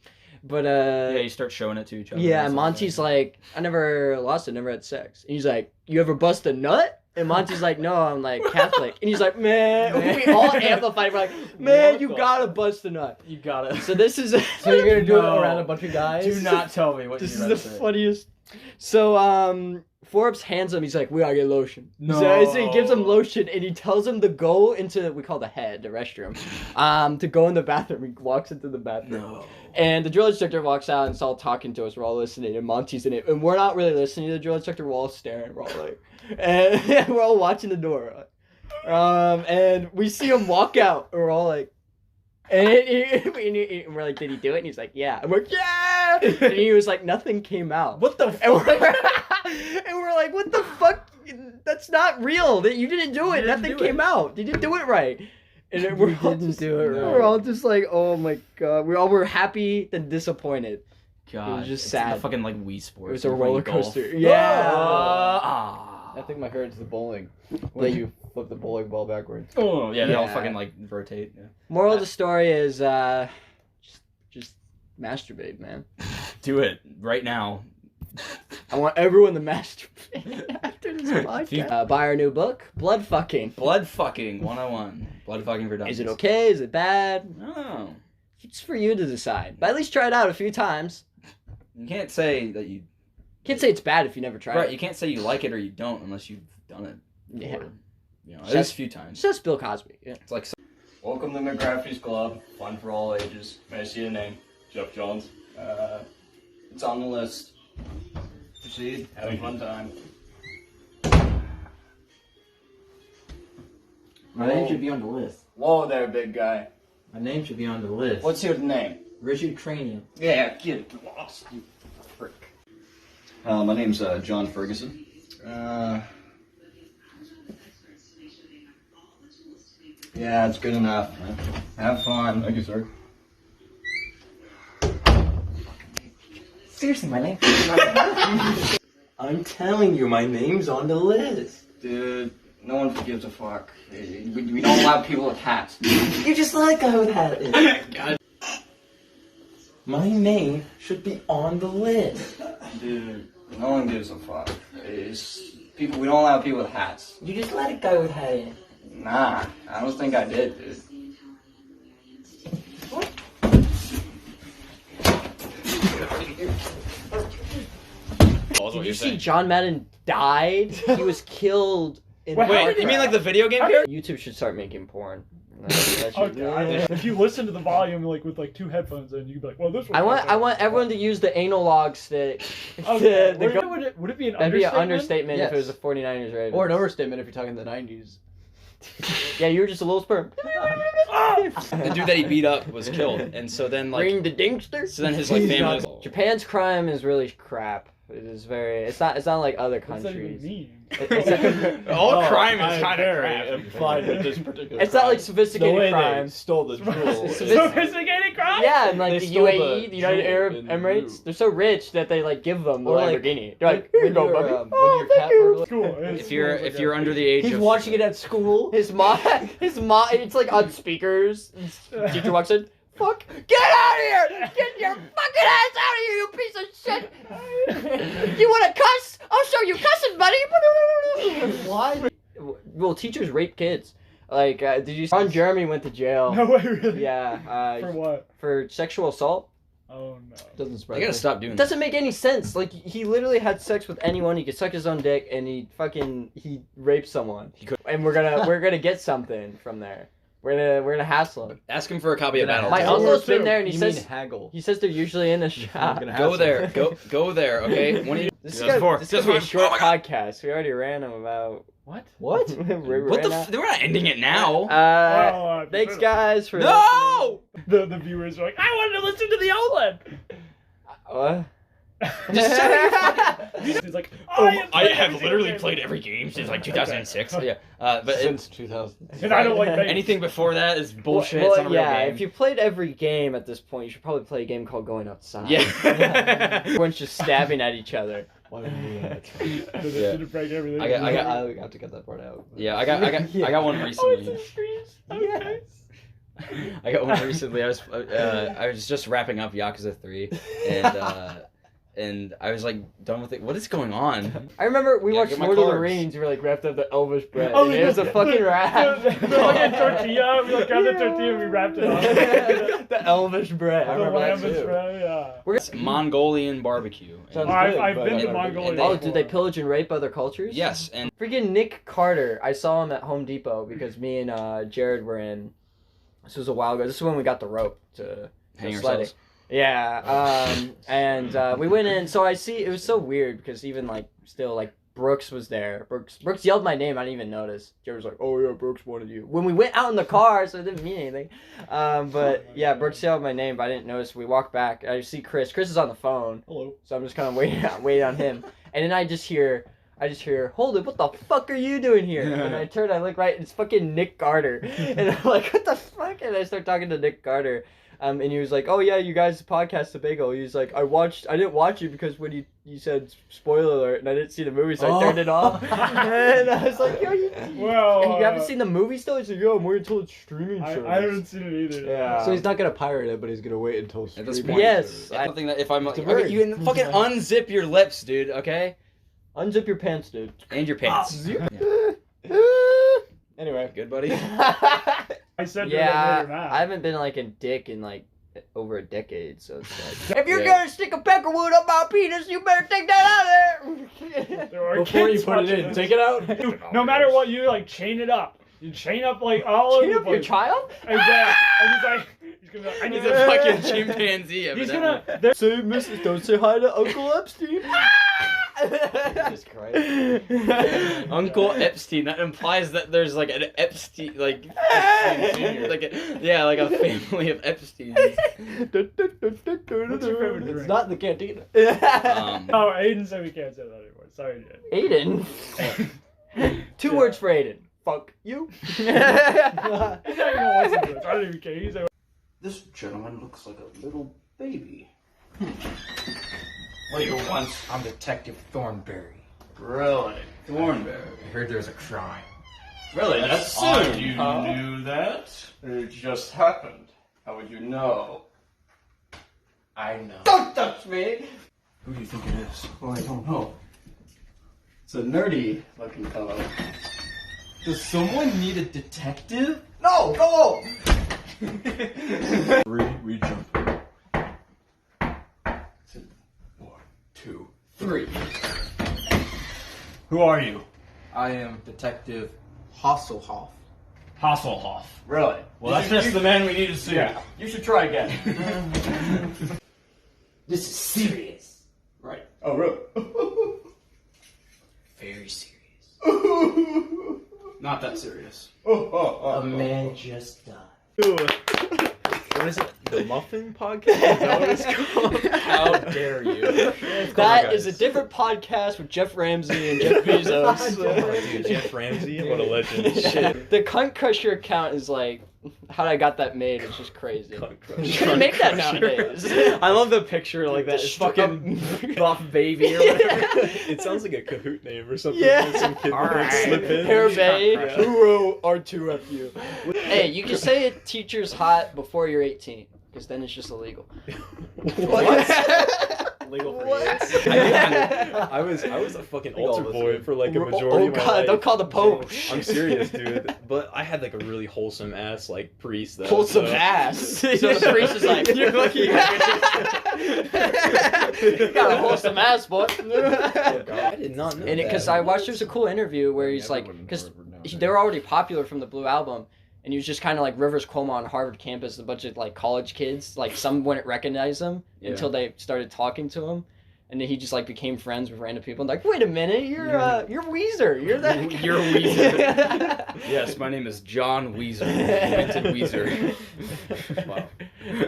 But Yeah, you start showing it to each other. yeah, and stuff Monty's like like, I never lost it, never had sex. And he's like, you ever bust a nut? And Monty's like, no, I'm like Catholic. And he's like, man, we all amplified. We're like, man, you gotta bust a nut. that. You gotta. So this is So you're gonna do No. it around a bunch of guys? Do not tell me what this you're is about the to say. funniest. So Forbes hands him. He's like, we gotta get lotion. No. So he gives him lotion, and he tells him to go into we call the head, the restroom, to go in the bathroom. He walks into the bathroom. No. And the drill instructor walks out and is all talking to us. We're all listening, and Monty's in it. And we're not really listening to the drill instructor. We're all staring. We're all like, and we're all watching the door. And we see him walk out. And we're all like, and we're like, did he do it? And he's like, yeah. I'm like, yeah. And he was like, nothing came out. What the And fuck? we're like, what the fuck? That's not real. That you didn't do it. You didn't Nothing do came out. You didn't do it right. And then we're all didn't just, do it right. We're all just like, oh my god. We all were happy then disappointed. God, It was just it's sad. The fucking like Wii Sports. It was a You're playing roller golf. coaster. Yeah. Ah. I think my hurt's the bowling. Like- When you flip the bowling ball backwards. Oh yeah, they all Yeah. fucking like rotate. Yeah. Moral of the story is just masturbate, man. Do it right now. I want everyone to masturbate after this podcast. Buy our new book, Blood Fucking. Blood fucking 101. Blood fucking for dummies. Is it okay? Is it bad? I don't know. It's for you to decide. But at least try it out a few times. You can't say that you. Can't say it's bad if you never tried Right, it. you can't say you like it or you don't unless you've done it. Yeah. Before. You know, at Just- least a few times. It's just Bill Cosby. Yeah. It's like Welcome to McGraffy's Club. Fun for all ages. May I see your name? Jeff Jones. It's on the list. Proceed. Have a fun time. My name should be on the list. Whoa there, big guy. My name should be on the list. What's your name? Richard Cranium. Yeah, get lost, you frick. My name's John Ferguson. Yeah, it's good enough. Have fun. Thank you, sir. Seriously, my name. I'm telling you, my name's on the list. Dude, no one gives a fuck. We don't allow people with hats. You just let go with that. My name should be on the list. Dude, no one gives a fuck. We don't allow people with hats. You just let it go with hat. Nah, I don't think I did, dude. Did you see John Madden died? He was killed in Wait, you mean like the video game character? YouTube should start making porn. If you listen to the volume like with like 2 headphones in, you'd be like, well, this one. I want everyone to use the anal log stick. Okay. The go- Would it be an That'd be an understatement? understatement if it was Yes. a 49ers Ravens. Or an overstatement if you're talking the 90s. Yeah, you were just a little sperm. The dude that he beat up was killed, and so then like, Bring the dinkster. so then his like family. Was, Japan's crime is really crap. It is very. It's not like other What's that even countries. mean? all crime I is kind of very crap. Implied with this particular It's not like crime. sophisticated the way crime. They stole the jewel. It's is- Sophisticated crime? Yeah, and like They the stole UAE, the the United jewel Arab in Emirates, Peru. they're so rich that they like give them the Or, like, Lamborghini. They're like, when here you go, your, buddy. when Oh, your thank cat you. burglar- Cool. If you're under the age He's of watching it at school. His mom, it's like on speakers. Teacher walks in. fuck? Get out of here! Get your fucking ass out of here, you piece of shit! You wanna cuss? I'll show you cussing, buddy! Why? Well, teachers rape kids. Like, did you... Ron Jeremy went to jail. No way, really? Yeah. For what? For sexual assault. Oh, no. Doesn't spread. I gotta stop doing It that. doesn't make any sense. Like, he literally had sex with anyone. He could suck his own dick, and he raped someone. He could. And we're gonna get something from there. We're gonna hassle him. Ask him for a copy of Battle. My World uncle's War been there, and he You says mean haggle? he says they're usually in the shop. Go there. Go there. Okay. One of you. This is Just gonna be a before. short Oh my God. podcast. We already ran them about What? What? we What ran the? out. We're not ending it now. Thanks guys for No! The viewers are like, I wanted to listen to the OLED. What? Just shut your He's like, I have literally played every game since like 2006. Yeah. But Since 2000. And I don't like that. anything before that is bullshit. Well, it's not a real yeah, game. if you played every game at this point, you should probably play a game called Going Outside. Yeah. Everyone's just stabbing at each other. Why did you do that? Yeah. Did it break everything? I got- I have to get that part out. Yeah, I got one Oh, recently. it's in screens. Okay. I got one recently. I was just wrapping up Yakuza 3, and I was like done with it. What is going on? I remember we Yeah, watched get my Lord of the carbs. Rings. We were like wrapped up the Elvish bread. Oh, and it was a fucking wrap. The fucking tortilla. We like grabbed the tortilla and we wrapped it up. The Elvish bread. I The remember that lamb too. bread, yeah. It's Mongolian barbecue. And- Sounds I've good, been but- to Mongolia. Oh, did they pillage and rape other cultures? yes, and Freaking Nick Carter. I saw him at Home Depot because me and Jared were in. This was a while ago. This is when we got the rope to hang sledding. ourselves. Yeah, and we went in. So I see it was so weird because even like still like Brooks was there. Brooks yelled my name. I didn't even notice. Jared was like, "Oh yeah, Brooks wanted you." When we went out in the car, so it didn't mean anything. But yeah, Brooks yelled my name, but I didn't notice. We walked back. I see Chris. Chris is on the phone. Hello. So I'm just kind of waiting on him. And then I just hear, Holden, what the fuck are you doing here? And I turn, I look right, it's fucking Nick Carter. And I'm like, what the fuck? And I start talking to Nick Carter. And he was like, oh yeah, you guys podcast Tobago. He was like, I didn't watch you because when you said spoiler alert and I didn't see the movie, so I turned it off. And I was like, yo, you haven't seen the movie still? He's like, yo, I'm waiting until it's streaming service. I haven't seen it either. Yeah. So he's not gonna pirate it, but he's gonna wait until At this streaming point, Yes. service. I don't think that if I'm It's a okay, bird. you can fucking unzip your lips, dude. Okay, Unzip your pants, dude. and your pants. Anyway. Good buddy. I said Yeah, yeah, I haven't been like a dick in like over a decade, so it's like, if you're Yeah. gonna stick a peckerwood up my penis, you better take that out of there. There are Before you kids put it watching in, this. take it out. No matter what, you like chain it up. You chain up like all Chain over up the your place. child? Exactly. And he's like, he's gonna. I need He's to a fucking chimpanzee. He's evidently. gonna. There, Say, Mrs. Don't say hi to Uncle Epstein. Jesus Christ. Uncle Epstein. That implies that there's like an Epstein, like like like a family of Epsteins. what's your favorite It's drink? not in the cantina. Oh, Aiden said we can't say that anymore. Sorry, Aiden. Aiden. Two Yeah. words for Aiden. Fuck you. He's not even gonna listen to this. I don't even care. He's like, This gentleman looks like a little baby. What do you want? I'm Detective Thornberry. Really? Thornberry. I heard there's a crime. Really? That's soon, you huh? knew that? It just happened. How would you know? I know. Don't touch me. Who do you think it is? Well, I don't know. It's a nerdy looking fellow. Does someone need a detective? No, go. We jump. 1, 2, 3. Who are you? I am Detective Hasselhoff. Hasselhoff. Really? Well, that's just the man we need to see. Yeah. You should try again. This is serious. Right. Oh, really? Very serious. Not that serious. A man just died. What is it? The Muffin Podcast? Is that what it's called? How dare you? That is a different podcast with Jeff Ramsey and Jeff Bezos. Dude, Jeff Ramsey, what a legend. Shit. The Cunt Crusher account is like, how I got that made is just crazy. Cunt You Crusher. can't make that nowadays. I love the picture like that. It's fucking buff baby or whatever. It sounds like a Kahoot name or something. Yeah. that Some kid Alright. would slip in. Hair Bay, Yeah. Uro, R2FU. Hey, you can say a teacher's hot before you're 18. because then it's just illegal. Legal for What? you. I was a fucking We all altar boy listen. for like a Oh majority of my God! life. Don't call the Pope. I'm serious, dude. But I had like a really wholesome ass like priest. Though, Wholesome so. ass. So the priest is like, "You're lucky." You got a wholesome ass, boy. I did not know And because I watched, there was a cool interview where he's like, because they were already popular from the Blue Album, and he was just kind of like Rivers Cuomo on Harvard campus, a bunch of like college kids, like some wouldn't recognize him until they started talking to him, and then he just like became friends with random people. And like, wait a minute, you're Weezer, you're that. You're Weezer. Yes, my name is John Weezer. Invented Weezer. Wow.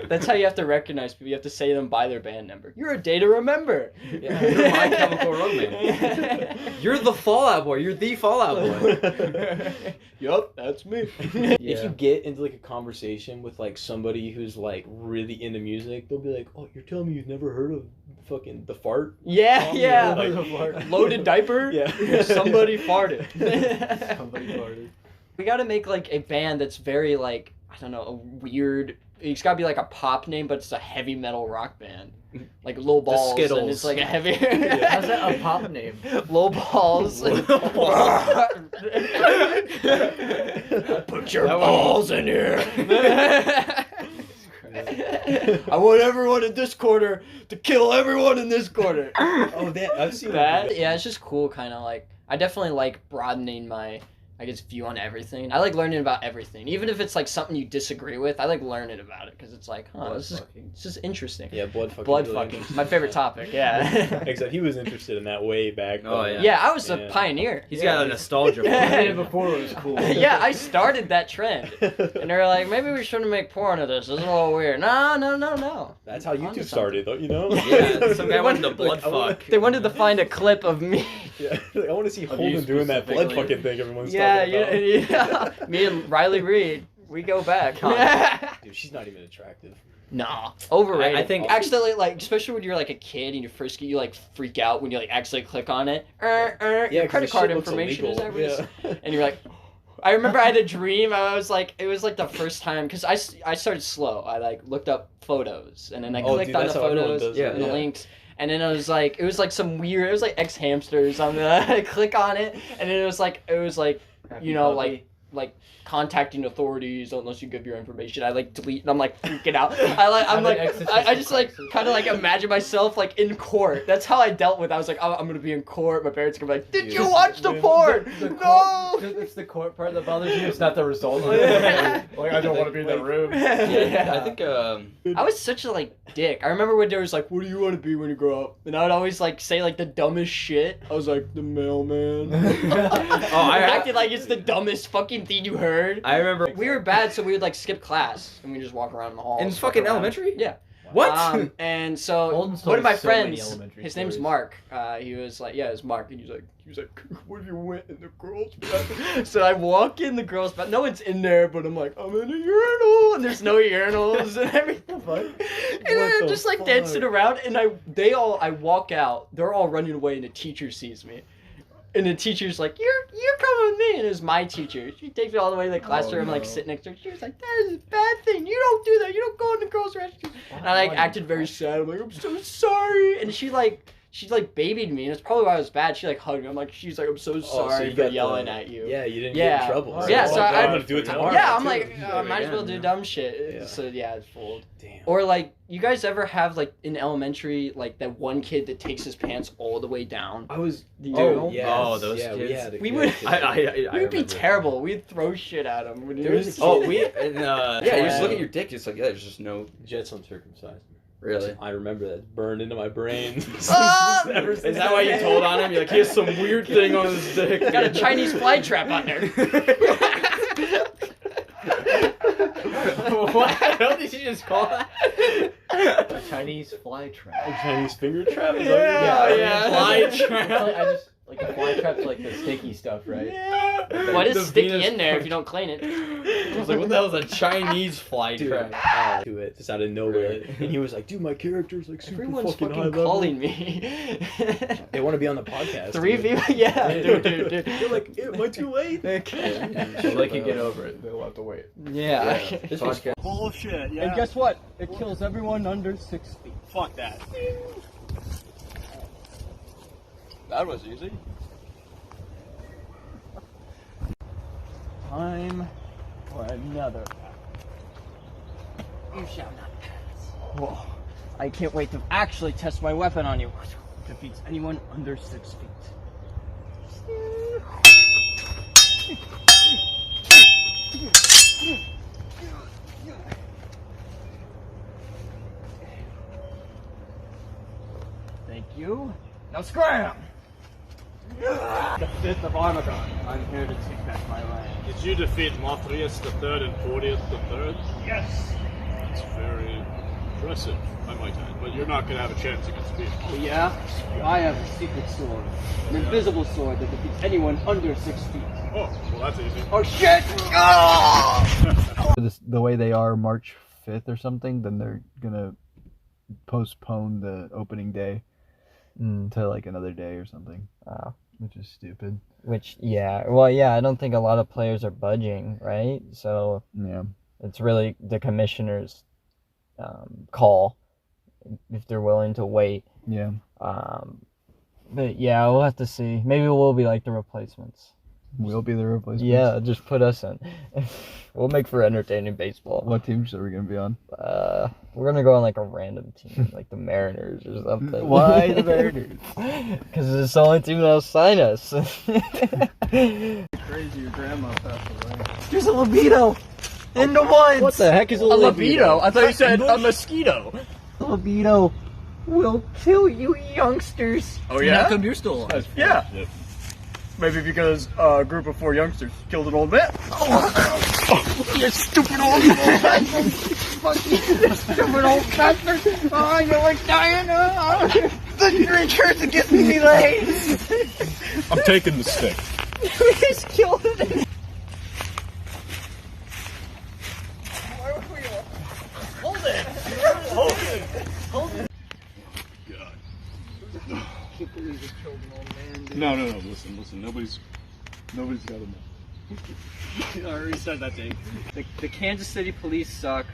That's how you have to recognize people. You have to say them by their band number. You're a day to remember. Yeah, you're My Chemical Romance. You're the Fallout Boy. You're the Fallout Boy. Yup, that's me. If you get into like a conversation with like somebody who's like really into music, they'll be like, "Oh, you're telling me you've never heard of fucking the fart?" Yeah, yeah. Like, Loaded diaper. Yeah. Somebody farted. Somebody farted. We gotta make like a band that's very like, I don't know, a weird. It's gotta be like a pop name, but it's a heavy metal rock band, like Low Balls. Skittles. And it's like a heavy. How's that a pop name? Low Balls. Put your balls in here. I want everyone in this corner to kill everyone in this corner. Oh, I've seen That. Yeah, it's just cool. Kind of like I definitely like broadening my, I guess, view on everything. I like learning about everything, even if it's like something you disagree with. I like learning about it because it's like, this is interesting. Yeah, blood fucking. Blood really fucking. interesting. My favorite topic. Yeah. Except he was interested in that way back. Oh, then. yeah. Yeah, I was a Yeah. pioneer. He's got a nostalgia for Yeah. I did it. it before it was cool. Yeah, I started that trend. And they were like, maybe we shouldn't make porn of this. This is a little weird. No. That's how Onto YouTube something. started, though. You know. Yeah, some guy wanted to blood I wanna- fuck. They wanted to find a clip of me. Yeah, I want to see Of Holden you doing that blood specifically. fucking thing everyone's Yeah, talking about. yeah. Me and Riley Reed, we go back. Dude, she's not even attractive. Nah, overrated. I think- actually, like, especially when you're like a kid and you're frisky, you like freak out when you like actually click on it. Yeah, your 'cause credit the card shit looks information is illegal. everything. Yeah. And you're like, I remember I had a dream. I was like, it was like the first time because I started slow. I like looked up photos and then I Oh, clicked dude, on the that's how everyone photos does it, and the yeah. links. And then it was like some weird. It was like X hamster or something. I click on it, and then it was like you know, like contacting authorities unless you give your information. I like delete and I'm like freaking out. I just like kind of like imagine myself like in court. That's how I dealt with it. I was like, oh, I'm gonna be in court. My parents are gonna be like, did you watch the porn? No. It's the court part that bothers you. It's not the result of it. Like I don't want to be in the room. Yeah, I think I was such a like dick. I remember when there was like, what do you want to be when you grow up? And I would always like say like the dumbest shit. I was like, the mailman. I acted like it's the dumbest fucking thing you heard. I remember We were bad, so we would like skip class and we just walk around the halls. in fuck fucking around. elementary. Yeah. What? And so Holden one of my told so many friends, elementary his name's stories. Mark. He was like, yeah, it's Mark, and he was like, what if you went in the girls' bathroom? So I walk in the girls' bathroom. No one's in there, but I'm like, I'm in a urinal, and there's no urinals and everything. And I'm just like dancing around, and I walk out. They're all running away, and the teacher sees me. And the teacher's like, you're coming with me. And it was my teacher. She takes me all the way to the classroom, like sit next to her. She was like, that is a bad thing. You don't do that. You don't go in the girls' restroom. And I like acted very sad. I'm like, I'm so sorry. And she babied me, and it's probably why I was bad. She like hugged me. I'm like, she's like, I'm so sorry you for got yelling at you. Yeah, you didn't Yeah. get in trouble. Yeah, so I'm I- gonna do it tomorrow. Yeah, I'm too. like, Yeah, might as well again, do yeah. dumb shit. Yeah. So yeah, it's fooled. Damn. Or like, you guys ever have like in elementary, like that one kid that takes his pants all the way down? I was. Oh, yes. Oh, those yeah, kids. We, had a We kid would- kid. I We'd be remember. terrible. We'd throw shit at him. When he There was was a Oh, kid- we and Yeah, you just look at your dick. It's like there's just no Jets uncircumcised. really. I remember that burned into my brain. Ah! Ever since Is that why you told on him? You're like, he has some weird thing on his dick. Got a Chinese fly trap on there. What? What did you just call that? A Chinese fly trap. A Chinese finger trap? Is Yeah, that yeah. Fly It's trap. like, I just like a fly trap's like the sticky stuff, right? Yeah. What is The sticky Venus in there if punch. you don't clean it? I was like, what the hell is a Chinese fly trap? To it, just out of nowhere. And he was like, dude, my character's like super Everyone's fucking fucking high level. calling me. They want to be on the podcast. 3 dude. people? Yeah, dude. They're like, am I too late? They can get over it. They'll have to wait. Yeah. This was Bullshit, yeah. And guess what? It kills everyone under 6 feet. Fuck that. That was easy. Time for another. You shall not pass. Whoa. I can't wait to actually test my weapon on you. Defeats anyone under 6 feet. Thank you. Now scram! The 5th of Armagon. I'm here to take back my land. Did you defeat Mothrius the Third and Claudius the Third? Yes! It's very impressive, I might add. But you're not going to have a chance against me. Oh yeah? I have a secret sword. An invisible sword that defeats anyone under 6 feet. Oh, well that's easy. Oh shit! Ah! The way they are March 5th or something, then they're gonna postpone the opening day to like another day or something. Which is stupid. Which, yeah. Well, yeah, I don't think a lot of players are budging, right? So Yeah. it's really the commissioner's call if they're willing to wait. Yeah. But yeah, we'll have to see. Maybe we'll be like the replacements. We'll be the replacement. Yeah, just put us in. We'll make for entertaining baseball. What teams are we gonna be on? We're gonna go on like a random team, like the Mariners or something. Why the Mariners? Because it's the only team that'll sign us. Crazy, your grandma passed away. There's a libido in the woods. What the heck is a libido? I thought you said a mosquito. The libido will kill you, youngsters. Oh yeah? How come you're still alive? Yeah. Maybe because a group of 4 youngsters killed an old man. You stupid old bastard! Stupid old bastard! Oh, you're like dying! The drinkers are getting me laid! I'm taking the stick. He's killed it. No, listen. Nobody's got him. I already said that thing. The Kansas City police suck.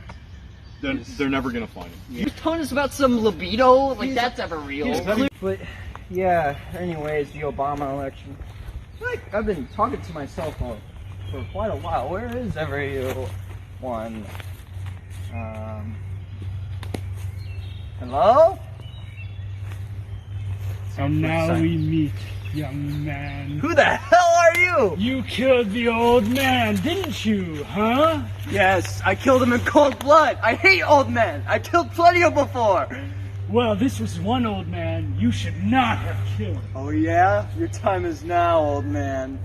They're never gonna find him. You're telling us about some libido? Like, that's ever real. But, yeah, anyways, the Obama election. Like, I've been talking to myself for quite a while. Where is everyone? Hello? And now we meet, young man. Who the hell are you? You killed the old man, didn't you, huh? Yes, I killed him in cold blood. I hate old men. I killed plenty of before. Well, this was one old man you should not have killed. Oh yeah? Your time is now, old man.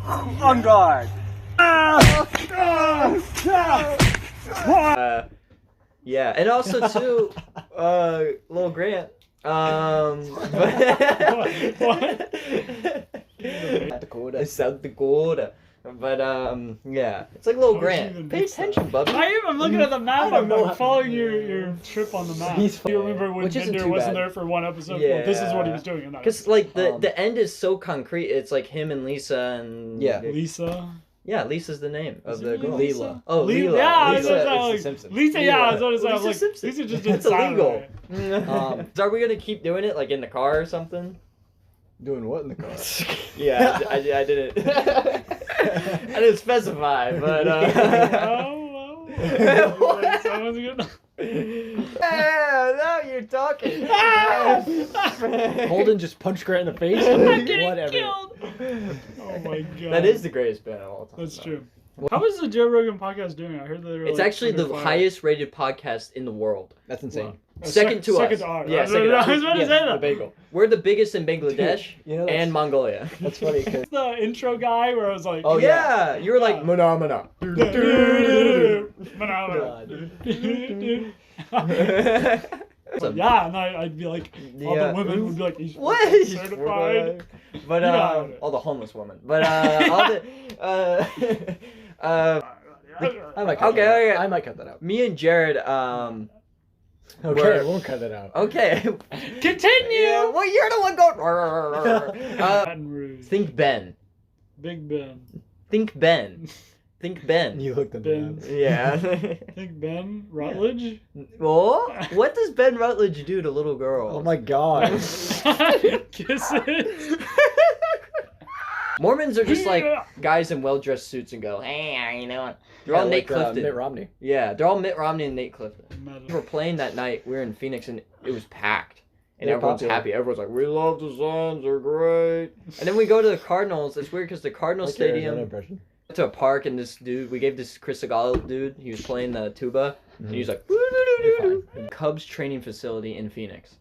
On guard. Yeah, and also too, little Grant. What? Dakota. South Dakota. But yeah, it's like little Grant. Pay attention, Bubby. I'm looking at the map. I'm following your trip on the map. He's- Do you remember when Which isn't Bender too wasn't bad. there for one episode? Yeah. Well, this is what he was doing in that. Because like the end is so concrete. It's like him and Lisa and Lisa. Yeah, Lisa's the name of Is the it girl. Lisa? Leela. Oh, Lisa. Leela. Yeah, Lisa. that's what It's I the was- Simpsons. Lisa, yeah, that's what it Lisa sounds like. Simpson. Lisa just didn't It's sound illegal. right. So are we gonna keep doing it like in the car or something? Doing what in the car? Yeah, I didn't. I didn't specify, but Oh, sounds good. yeah, now you're talking. Holden just punched Grant in the face. I'm getting Whatever. killed. Oh my god. That is the greatest band of all time. That's true. How is the Joe Rogan podcast doing? I heard that they were It's like actually the under fire. highest rated podcast in the world. That's insane. Wow. Second to us. Second to ours. Yeah, I was second to us. about to say that. The bagel. We're the biggest in Bangladesh You know, that's- and Mongolia. That's funny because The intro guy where I was like, Oh yeah, you were like Yeah. Mana. Yeah, and I'd be like, all the women would be like, he's What? certified. But all the homeless women. But all the I might cut that out. I might cut that out. me and Jared Okay, we'll cut that out. Okay. Continue. Well, you're the one going. Baton Rouge. Think Ben. Big Ben. Think Ben. Think Ben. You looked at Ben. Yeah. Think Ben Rutledge. Oh, what does Ben Rutledge do to little girls? Oh my god. Kisses. Mormons are just like guys in well-dressed suits and go, hey, you know, they're all Nate Clifton. Mitt Romney. Yeah, they're all Mitt Romney and Nate Clifton. Metal. We were playing that night. We were in Phoenix and it was packed. And They're everyone's popular. happy. Everyone's like, we love the Suns. They're great. And then we go to the Cardinals. It's weird because the Cardinals What's your Arizona Stadium impression? to a park and this dude, we gave this Chris Segal dude, he was playing the tuba. And he was like, Cubs training facility in Phoenix.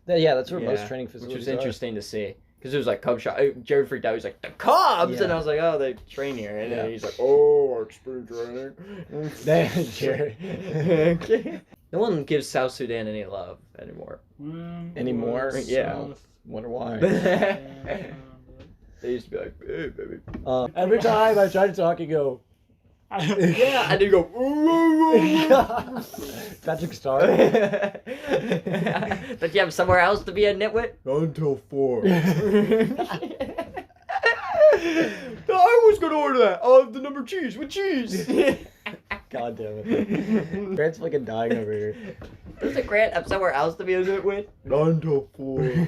Yeah, that's where most Yeah, training which facilities was are. interesting to see. Because it was like Cub shot. Jared freaked out. He's like, the Cubs! Yeah. And I was like, oh, they train here. And then he's like, oh, spring training. Jared. Okay. No one gives South Sudan any love anymore. Anymore? Yeah. Wonder why. They used to be like, hey, baby. Every time I try to talk, you go, Yeah, and you go, Patrick Star. Don't you have somewhere else to be a nitwit? Until 4. I was gonna order that. I'll have the number cheese with cheese. God damn it. Grant's fucking dying over here. Doesn't Grant have somewhere else to be a nitwit? Until 4.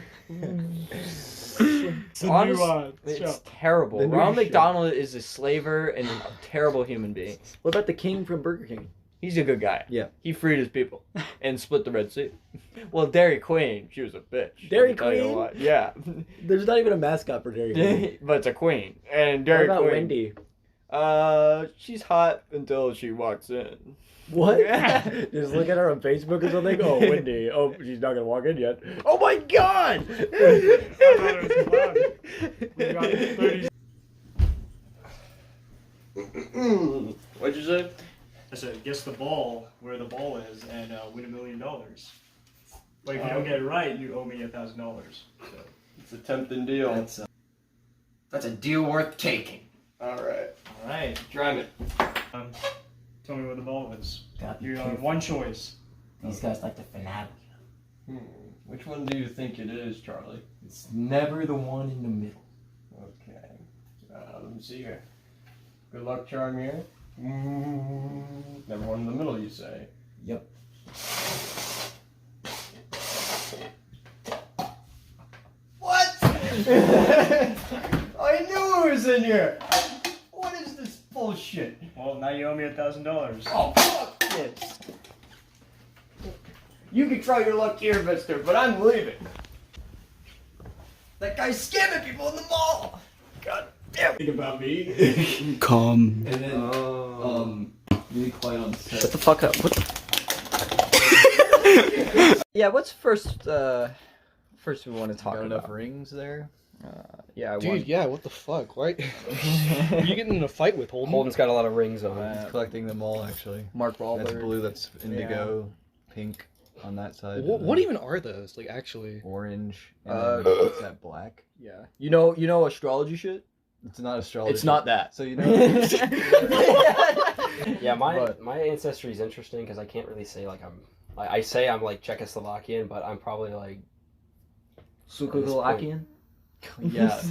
It's a Honest- new show. It's terrible. The new Ronald show. McDonald is a slaver and a terrible human being. What about the king from Burger King? He's a good guy. Yeah. He freed his people and split the Red Sea. Well, Dairy Queen, she was a bitch. Dairy let me tell you Queen? what. Yeah. There's not even a mascot for Dairy Queen. But it's a queen. And What Dairy about Queen. Wendy? She's hot until she walks in. What? Just look at her on Facebook or something? Oh, Wendy. Oh, she's not gonna walk in yet. Oh my god! We got 30. What'd you say? I said, guess the ball where the ball is and win $1 million. But if you don't get it right, you owe me $1,000. So It's a tempting deal. That's a deal worth taking. Alright. all right, Drive it. tell me where the ball is. Gotta be You have careful. one choice. These guys like to finagle. Which one do you think it is, Charlie? It's never the one in the middle. Okay. Let me see here. Good luck charm here. Never one in the middle, you say. Yep. What? I knew it was in here. What is this bullshit? Well, now you owe me $1,000. Oh, fuck this. You can try your luck here, mister, but I'm leaving. That guy's scamming people in the mall. God damn. Think about me. Come. And then, really quiet on set. Shut the fuck up. What? Yeah, what's first we want to talk Got about? enough rings there? Yeah, I Dude, want. yeah, what the fuck? Why? You getting in a fight with Holden? Holden's got a lot of rings on I'm him. collecting them all actually. Mark That's Wahlberg. blue, that's indigo, pink on that side. and What then even are those? Like, actually? Orange. And then what's that, black? Yeah. You know astrology shit? It's not astrology. It's not that. So you know. Yeah, my But- my ancestry is interesting because I can't really say like I say I'm like Czechoslovakian, but I'm probably like Czechoslovakian? Yeah.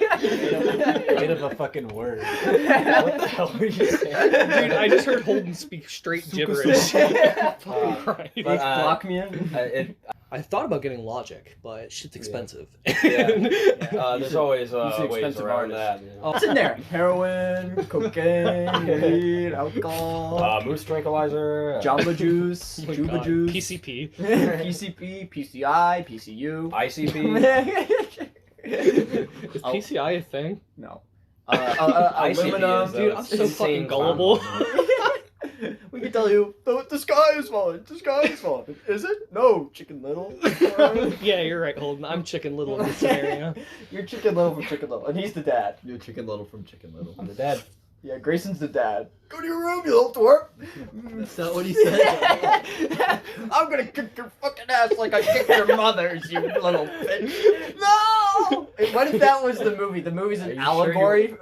made of a fucking word. What the hell were you saying? Dude, I just heard Holden speak straight gibberish. Fucking Christ. But, Block me in? I thought about getting Logic, but shit's expensive. There's always you see ways expensive around artists. that. You know? What's in there? Heroin, cocaine, weed, alcohol, Moose tranquilizer, Jamba Juice, Oh my Juba God. Juice, PCP. PCP, PCI, PCU. ICP. Is PCI a thing? No. ICP Aluminum. is, Dude, I'm so insane fucking gullible. We can tell you, the sky is falling. The sky is falling. Is it? No, Chicken Little. Yeah, you're right, Holden. I'm Chicken Little in this scenario. You're Chicken Little from Chicken Little, and he's the dad. You're Chicken Little from Chicken Little. I'm the dad. Yeah, Grayson's the dad. Go to your room, you little twerp. Is that what he said? I'm gonna kick your fucking ass like I kicked your mother's, you little bitch. No! What if that was the movie? The movie's an allegory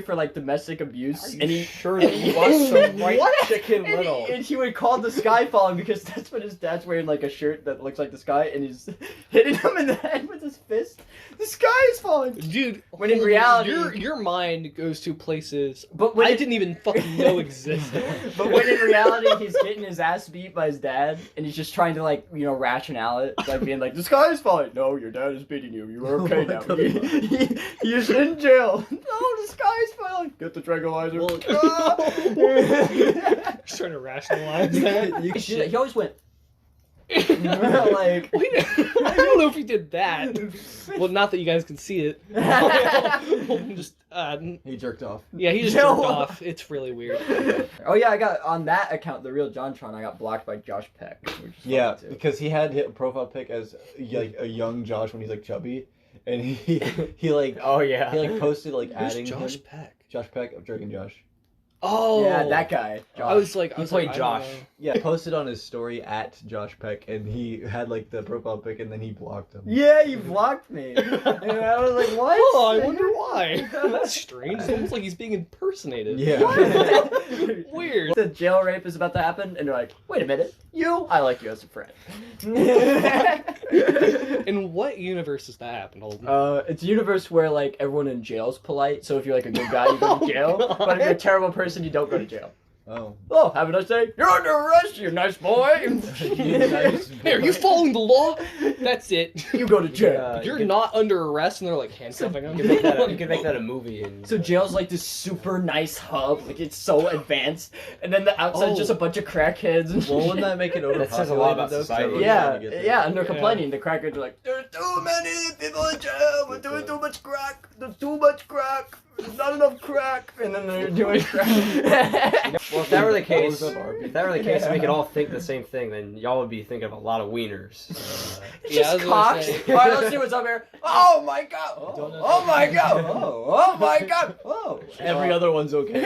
for like domestic abuse. And he sure that he was some white chicken and little. and he would call the sky falling because that's what his dad's wearing, like a shirt that looks like the sky, and he's hitting him in the head with his fist. The sky is falling, dude. When in reality, your mind goes to places but I didn't even fucking know existed. But when in reality, he's getting his ass beat by his dad, and he's just trying to like rational it, like being like, the sky is falling. No, your dad is beating you. You are okay now. He's in jail. No, the sky is falling. Get the tranquilizer. He's trying to rationalize that. He always went. Like, I don't know if he did that. Well, not that you guys can see it. Just he jerked off. Yeah, he just jerked off. It's really weird. Oh yeah, I got on that account, the real JonTron. I got blocked by Josh Peck. Yeah, because he had a profile pic as like a young Josh when he's like chubby, and he like he like posted like Who's adding Josh him. Peck? Josh Peck of Drake and Josh. Oh yeah, that guy. Josh. I was like, he played I Josh. Yeah, posted on his story at Josh Peck, and he had like the profile pic, and then he blocked him. Yeah, you blocked me. And I was like, what? Oh, I wonder why. That's strange. It's almost like he's being impersonated. Yeah. Weird. The jail rape is about to happen, and they're like, wait a minute, I like you as a friend. In what universe does that happen, Holden? It's a universe where like everyone in jail is polite, so if you're like a good guy, you go to jail, but if you're a terrible person, you don't go to jail. Oh, have a nice day. You're under arrest, you nice boy. Hey, are you following the law? That's it. You go to jail. You're not under arrest, and they're like handcuffing him. You can make that a movie. And so jail's like this super nice hub, like it's so advanced, and then the outside's just a bunch of crackheads. And Well, wouldn't that make it overpopulated? That says a lot about though? society. Yeah, and they're complaining. The crackheads are like, there's too many people in jail. We're doing too much crack. There's too much crack. There's not enough crack. And then they're doing crack. Well, if that were the case, we could all think the same thing, then y'all would be thinking of a lot of wieners. It's just cocks. All right, let's see what's up here. Oh my god. Oh my god. Oh my god. Oh. Every other one's okay.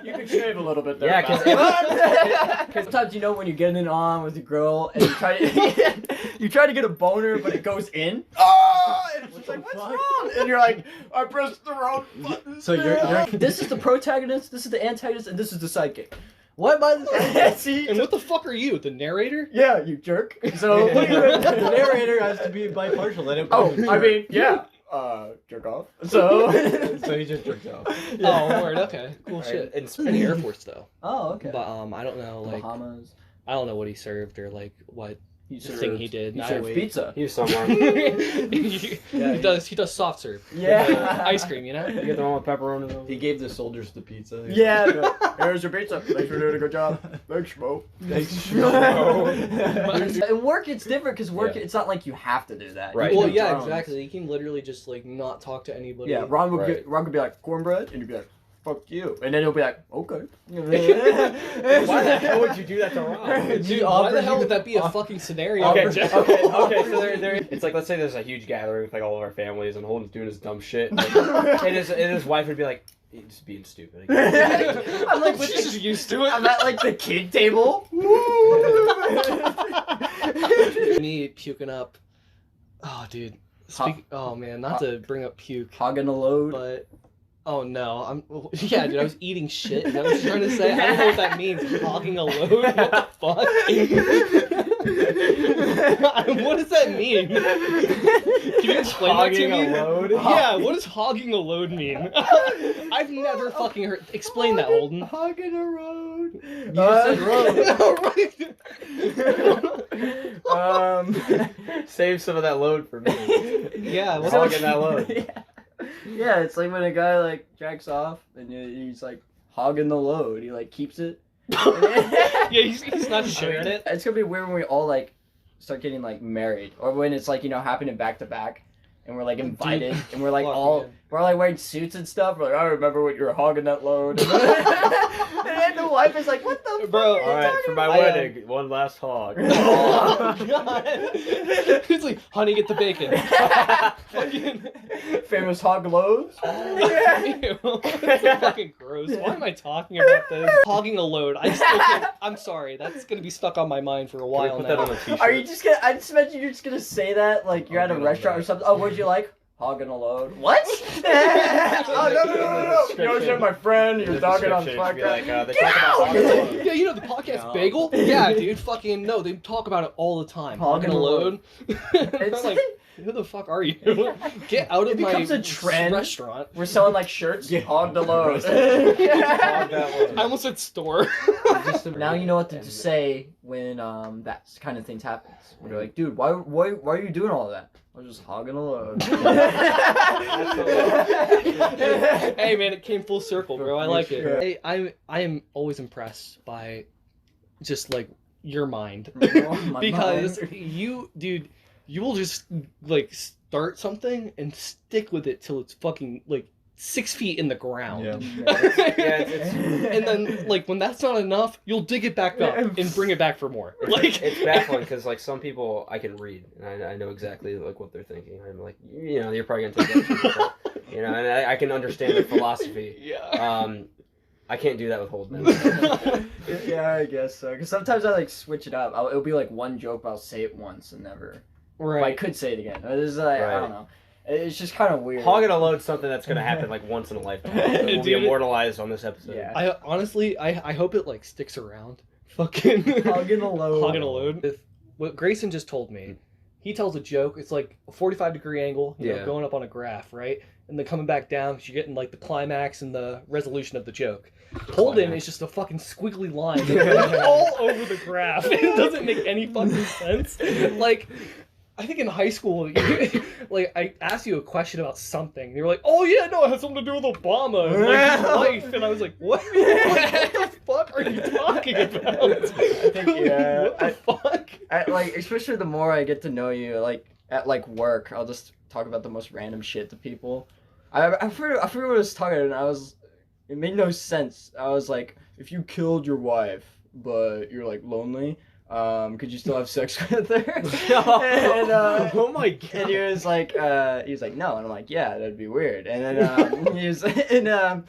You can shave a little bit there. Yeah, because sometimes when you're getting it on with a girl and you try to get a boner, but it goes in. Oh, and it's just like, what's wrong? And you're like, I pressed the wrong button. So you're This is the protagonist, this is the antagonist, and this is the sidekick. What by the See? And what the fuck are you, the narrator? Yeah, you jerk. So the narrator has to be bipartial. Let it. I mean, yeah. Jerk off. So so he just jerked off. Oh, word. Okay, cool shit. It's in the Air Force though. Oh, okay. But I don't know, like Bahamas. I don't know what he served or like what thing he did. He served pizza. He was somewhere. He does soft serve. Yeah. Ice cream, you know? You get the one with pepperoni. He gave the soldiers the pizza. Yeah. Here's your pizza. Thanks for doing a good job. Thanks, Schmoe. Thanks, Schmoe. In work, it's different because work, it's not like you have to do that. Right. Well, yeah, exactly. You can literally just like not talk to anybody. Yeah, Ron would be like, cornbread, and you'd be like, fuck you. And then he'll be like, okay. Why the hell would you do that to Ron? Dude, why the hell would that be a fucking scenario? Okay, so it's like, let's say there's a huge gathering with like all of our families, and Holden's doing his dumb shit, and his wife would be like, he's just being stupid again. I'm like, She's just used to it. I'm at like the kid table. Me puking up. Oh, dude. Oh man, not to bring up puke. Hogging a load. But oh no, yeah, dude. I was eating shit. Is that what you're trying to say? I don't know what that means. Hogging a load. What the fuck? What does that mean? Can you explain that to me? Hogging a load? Yeah, what does hogging a load mean? I've never fucking heard. Explain that, Holden. Hogging a road. You said road. Save some of that load for me. Yeah, what's hogging that load? Yeah, it's like when a guy like jacks off and he's like hogging the load. He like keeps it. Yeah, he's not sharing it. It's gonna be weird when we all like start getting like married, or when it's like happening back to back, and we're like invited, and we're like all we're like wearing suits and stuff. We're like, I remember when you were hogging that load. And then the wife is like, what the fuck? Bro, alright, for my wedding, one last hog. Oh, God. It's like, honey, get the bacon. Famous hog loads? Ew. That's so fucking gross. Why am I talking about this? Hogging a load. I still can't, I'm sorry. That's going to be stuck on my mind for a while put now. that on a t-shirt? Are you just gonna, I just imagine you're just gonna say that, like you're at a restaurant or something. Oh, what'd you like? Hogging a load. What? Oh, no. You always have my friend, you're talking on the podcast. They talk about hogging a load. Yeah, you know the podcast Bagel? Yeah, dude, fucking no, they talk about it all the time. Hogging a load. It's like, who the fuck are you? Get out of my becomes a trend. restaurant. We're selling like shirts. Hog the load. I almost said store. Now you know what to say when that kind of things happens. When you're like, dude, why are you doing all of that? I was just hogging a load. Hey man, it came full circle, bro. I like it. Hey, I am always impressed by just like your mind. Because you, dude, you will just like start something and stick with it till it's fucking like 6 feet in the ground. And then like when that's not enough, you'll dig it back up and bring it back for more. Like it's baffling because like some people I can read and I know exactly like what they're thinking. I'm like, you know, you're probably gonna take that, you know, and I can understand their philosophy. Yeah. I can't do that with Holden. Yeah, I guess so. Because sometimes I like switch it up. It'll be like one joke, but I'll say it once and never. Right. But I could say it again. It's like I don't know. It's just kind of weird. Hogging a load's something that's gonna happen like once in a lifetime. It will be immortalized on this episode. Yeah. I honestly, I hope it like sticks around. Fucking hogging a load. Hogging a load. With what Grayson just told me, he tells a joke. It's like a 45-degree angle, you know, going up on a graph, right? And then coming back down because you're getting like the climax and the resolution of the joke. Holden is just a fucking squiggly line all over the graph. It doesn't make any fucking sense. Like, I think in high school, like I asked you a question about something, and you were like, "Oh yeah, no, it has something to do with Obama and like his life," and I was like, "What? What the fuck are you talking about?" I think, yeah. What the fuck? Like, especially the more I get to know you, like at like work, I'll just talk about the most random shit to people. I forget what I was talking about, and it made no sense. I was like, if you killed your wife, but you're like lonely. Could you still have sex with her? And, oh my god! And he was like, no, and I'm like, yeah, that'd be weird. And then he was, and I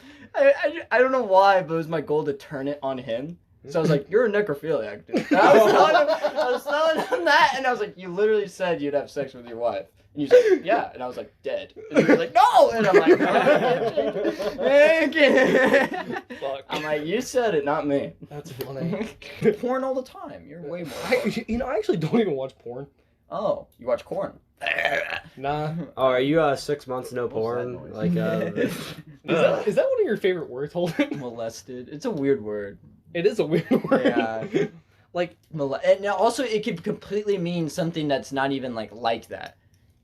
don't know why, but it was my goal to turn it on him. So I was like, you're a necrophiliac, dude. And I was telling him that, and I was like, you literally said you'd have sex with your wife. And he was like, yeah, and I was like, dead. And he was like, no! And I'm like, fuck. I'm like, you said it, not me. That's funny. Porn all the time. You're way more. I actually don't even watch porn. Oh, you watch corn? Nah. Oh, are you 6 months no porn? Like, is that one of your favorite words, Holden? Molested. It's a weird word. It is a weird word. Yeah. Like, and also it could completely mean something that's not even like that.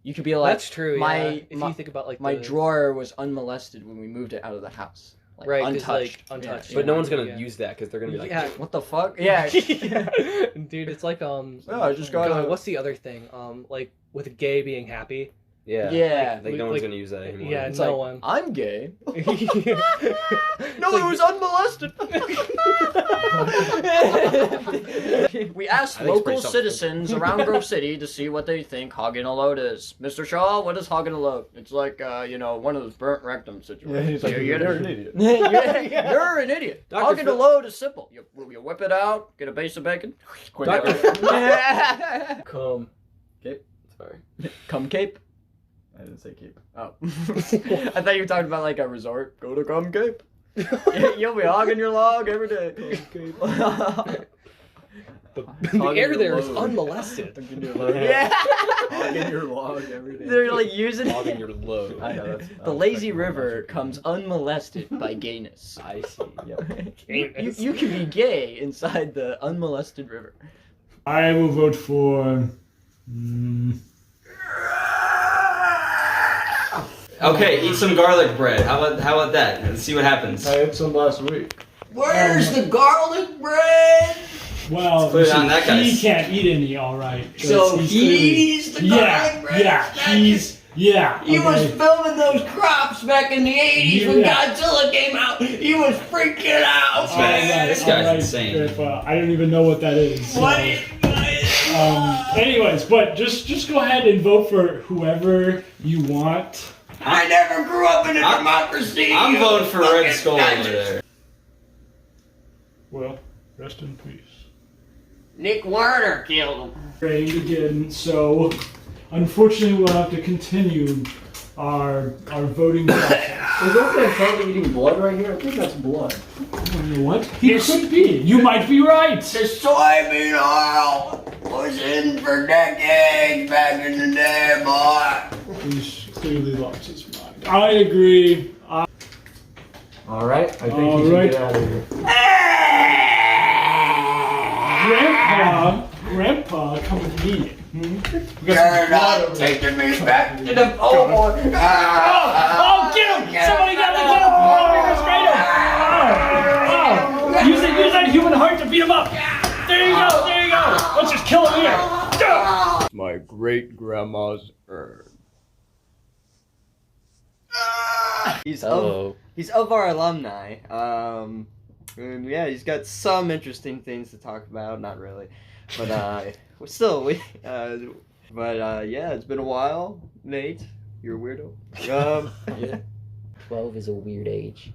You could be like, that's true. If you think about like my drawer was unmolested when we moved it out of the house. Like, right, untouched. Like, untouched. Yeah. But no one's gonna use that because they're gonna be like, what the fuck? Yeah. Dude, it's like Oh, I just got. What's the other thing? Like with a gay being happy. Yeah. Yeah. Like no one's gonna use that anymore. Yeah, It's no like, one. I'm gay. No, it was unmolested. We asked local citizens around Grove City to see what they think hogging a load is. Mr. Shaw, what is hogging a load? It's like, one of those burnt rectum situations. Yeah, he's like, you're an idiot. You're an idiot. Hogging a load is simple. You whip it out, get a base of bacon. Come. Cape. Sorry. Come Cape? I didn't say Cape. Oh. I thought you were talking about like a resort. Go to Come Cape. You'll be hogging your log every day. The air there is unmolested. Yeah. Hogging your log every day. They're like using Hogging your load. I know that's. the lazy river comes unmolested by gayness. I see. Yep. You can be gay inside the unmolested river. I will vote for. Okay, eat some garlic bread. How about that? Let's see what happens. I had some last week. Where's the garlic bread? Well, Put it on that he guy's. can't eat any, all right. So he's the garlic bread. Yeah, Yeah. He was filming those crops back in the 80s when Godzilla came out. He was freaking out, man. This guy's insane. Grandpa. I don't even know what that is. So. What? Anyways, but just go ahead and vote for whoever you want. I never grew up in a democracy. I'm voting for Red Skull over there. Well, rest in peace. Nick Warner killed him. Rained again, so unfortunately we'll have to continue our voting process. Is that guy probably eating blood right here? I think that's blood. You know what? He could be. You might be right. The soybean oil was in for decades back in the day, boy. He's clearly lost his mind. I agree. Alright, I think he should get out of here. Grandpa, come with me. You're not taking me back to the oh boy. Oh, get him! Somebody got to get him! Oh, use that human heart to beat him up. There you go. Let's just kill him here. My great grandma's urn. He's of our alumni. And yeah, he's got some interesting things to talk about. Not really, but yeah, it's been a while, Nate. You're a weirdo. Yeah. 12 is a weird age.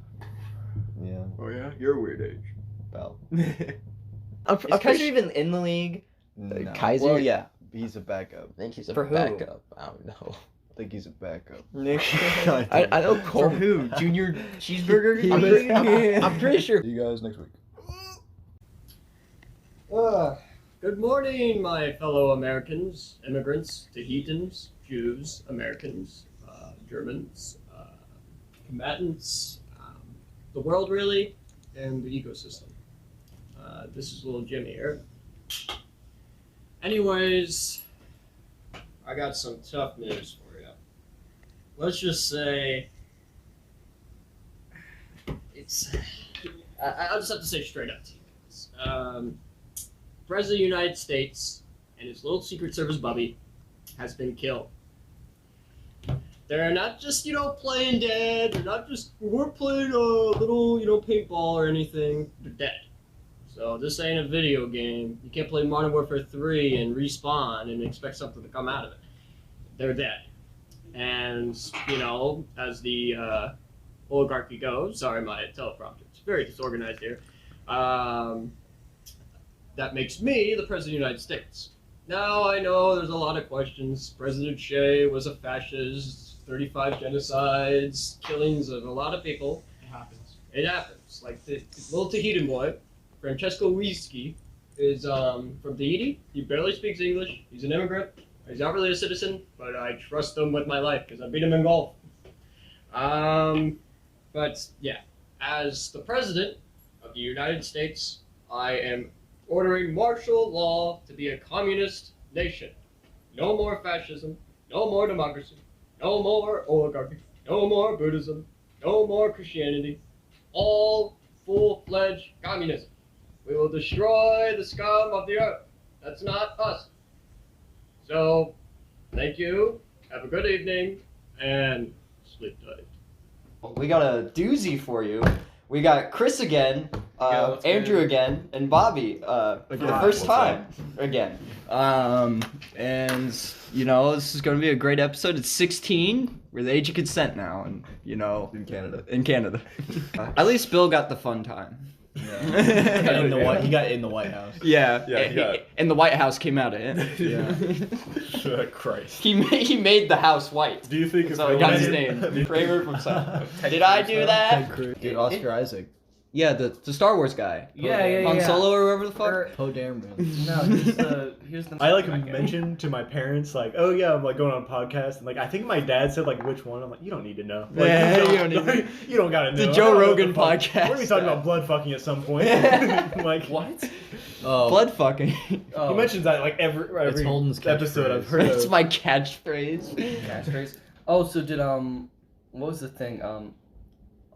Yeah. Oh yeah, you're a weird age. Well. Is Kaiser even in the league? No. Kaiser? Well, yeah. He's a backup. I think he's a For who? backup. I don't know. I think he's a backup. I know Cole. For who? Junior Cheeseburger? I'm pretty sure. See you guys next week. Good morning, my fellow Americans, immigrants, Tahitians, Jews, Americans, Germans, combatants, the world really, and the ecosystem. This is little Jimmy here. Anyways, I got some tough news for you. Let's just say I'll just have to say straight up to you guys. President of the United States and his little Secret Service bubby has been killed. They're not just, playing dead. They're not just, we're playing a little, paintball or anything. They're dead. So this ain't a video game. You can't play Modern Warfare 3 and respawn and expect something to come out of it. They're dead. And, as the oligarchy goes, sorry, my teleprompter, it's very disorganized here. That makes me the President of the United States. Now, I know there's a lot of questions. President Shea was a fascist, 35 genocides, killings of a lot of people. It happens. Like the little Tahitian boy, Francesco Wieski, is from Tahiti. He barely speaks English. He's an immigrant. He's not really a citizen, but I trust him with my life because I beat him in golf. But yeah, as the President of the United States, I am ordering martial law to be a communist nation. No more fascism, no more democracy, no more oligarchy, no more Buddhism, no more Christianity. All full-fledged communism. We will destroy the scum of the earth. That's not us. So, thank you, have a good evening, and sleep tight. We got a doozy for you. We got Chris again, Andrew again, and Bobby for the first time again. And this is gonna be a great episode. It's 16. We're the age of consent now, and in Canada. At least Bill got the fun time. Yeah. He got in the White House. Yeah. He got. And the White House came out of it. Yeah. Christ. He made the house white. Do you think so he got his name? Kramer from South. Did I do that? Dude, Oscar Isaac. Yeah, the Star Wars guy. Yeah. Han Solo or whoever the fuck. Poe Dameron. No, here's the. I mentioned to my parents oh yeah, I'm going on a podcast, and I think my dad said which one. I'm like, you don't need to know. You don't gotta know. The Joe Rogan podcast. We're gonna be talking about blood fucking at some point. What? Blood fucking. He mentions that every Holden's episode I've heard. It's my catchphrase. Catchphrase. Oh, so did what was the thing?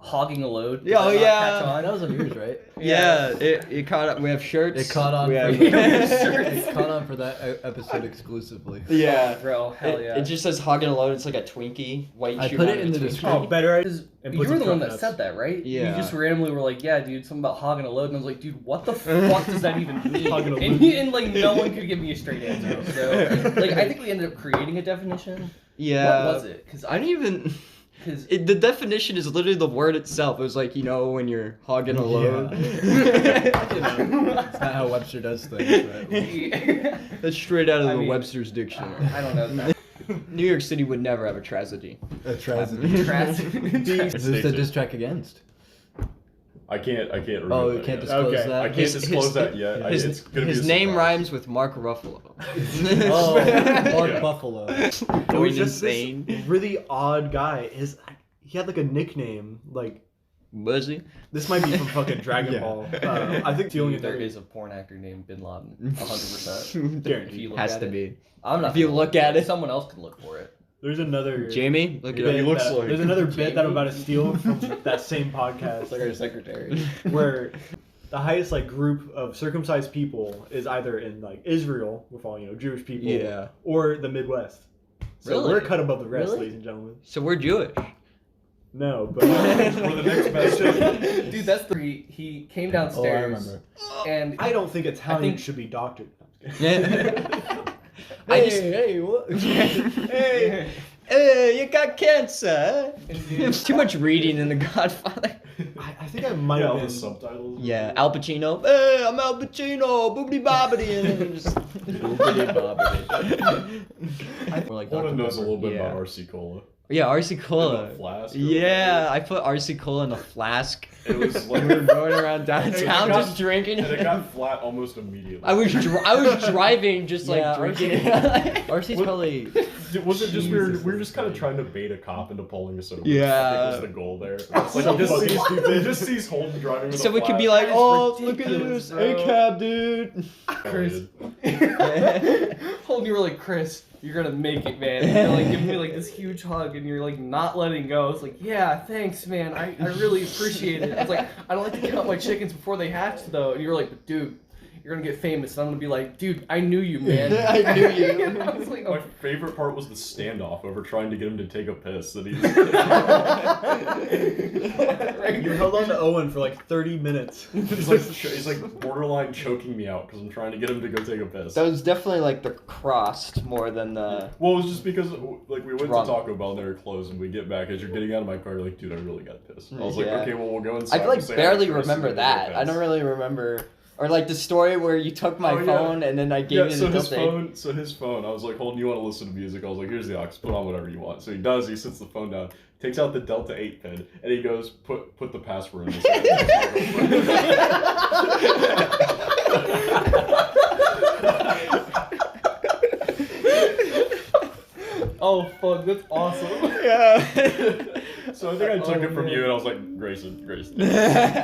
hogging a load. Yeah, oh, Did that not yeah. catch on? That was on yours, right? Yeah, it caught up. We have shirts. It caught on. We have It caught on for that episode exclusively. Yeah, bro, hell yeah. It just says hogging a load. It's like a Twinkie, white. I shoe put on it in the Twinkie. description. Oh, better. You were the one that said that, right? Yeah. You just randomly were like, yeah, dude, something about hogging a load. And I was like, dude, what the fuck does that even mean? Hogging a And, load. and like, no one could give me a straight answer. So, like, I think we ended up creating a definition. Yeah. What was it? Because I don't even. The definition is literally the word itself. It was like, you know, when you're hogging a load. It's not how Webster does things. But... That's straight out of the Webster's dictionary. I don't know. New York City would never have a tragedy. A tragedy. Who's the diss track against? I can't remember. Oh, you can't disclose that? I can't disclose that yet. His name rhymes with Mark Ruffalo. Oh, Mark Buffalo. It was just this really odd guy. He had like a nickname, like. Was he? This might be from fucking Dragon Ball. I think the only there is a porn actor named Bin Laden. 100%. Guaranteed. Has to be. I'm not. If you look at it, someone else can look for it. There's another Jamie. Look at bit it. He looks that- like There's another bit that I'm about to steal from that same podcast. Like our secretary. Where the highest like group of circumcised people is either in like Israel with all Jewish people, Yeah. or the Midwest. So Really? we're cut above the rest, Really? ladies and gentlemen. So we're Jewish. No, but we're the next best. Dude, that's he came downstairs. remember. And I don't think Italian I think- should be doctored. Hey, what? hey, you got cancer. It's too much reading in The Godfather. I think I might have all been. the subtitles. Yeah, Al Pacino. Hey, I'm Al Pacino. Boobity bobbity, and then just boobity bobbity. Or like Holden Dr. knows a little bit Yeah. about RC Cola. Yeah, RC Cola. In a flask or Yeah, I put RC Cola in a flask. It was like we were going around It downtown got- just drinking. And it got flat almost immediately. I was driving just like Yeah, drinking. RC's probably. Was it just we were just kind of trying to bait a cop into pulling us over? Yeah. I think was the goal there. It's like he just sees Holden driving with So a we could be flask. like, oh, look at this, A-cab, dude. Chris. Holden, you were like, Chris, you're gonna make it, man. And you're like giving me like this huge hug, and you're like not letting go. It's like, yeah, thanks, man. I really appreciate it. I was like, I don't like to count my chickens before they hatch, though. And you're like, but dude, you're gonna get famous. And I'm gonna be like, dude, I knew you, man. I knew you. And I was like, My favorite part was the standoff over trying to get him to take a piss. That he You held on to Owen for like 30 minutes. he's like borderline choking me out because I'm trying to get him to go take a piss. That was definitely like the crust more than the. Well, it was just because like we went Drunk. to Taco Bell and they were closed, and we get back as you're getting out of my car, you're like, dude, I really got pissed. I was like, Yeah. okay, well we'll go inside. I like and say hi to barely Chris and remember then that. go I don't piss. really remember. Or like the story where you took my Oh, yeah. phone and then I gave you so the his thing. phone. So his phone. I was like, Holden, you want to listen to music? I was like, here's the aux. Put on whatever you want. So he does. He sits the phone down, takes out the Delta 8 pin, and he goes, put the password in. oh fuck, that's awesome. Yeah. So I think I took it from you, and I was like, Grayson,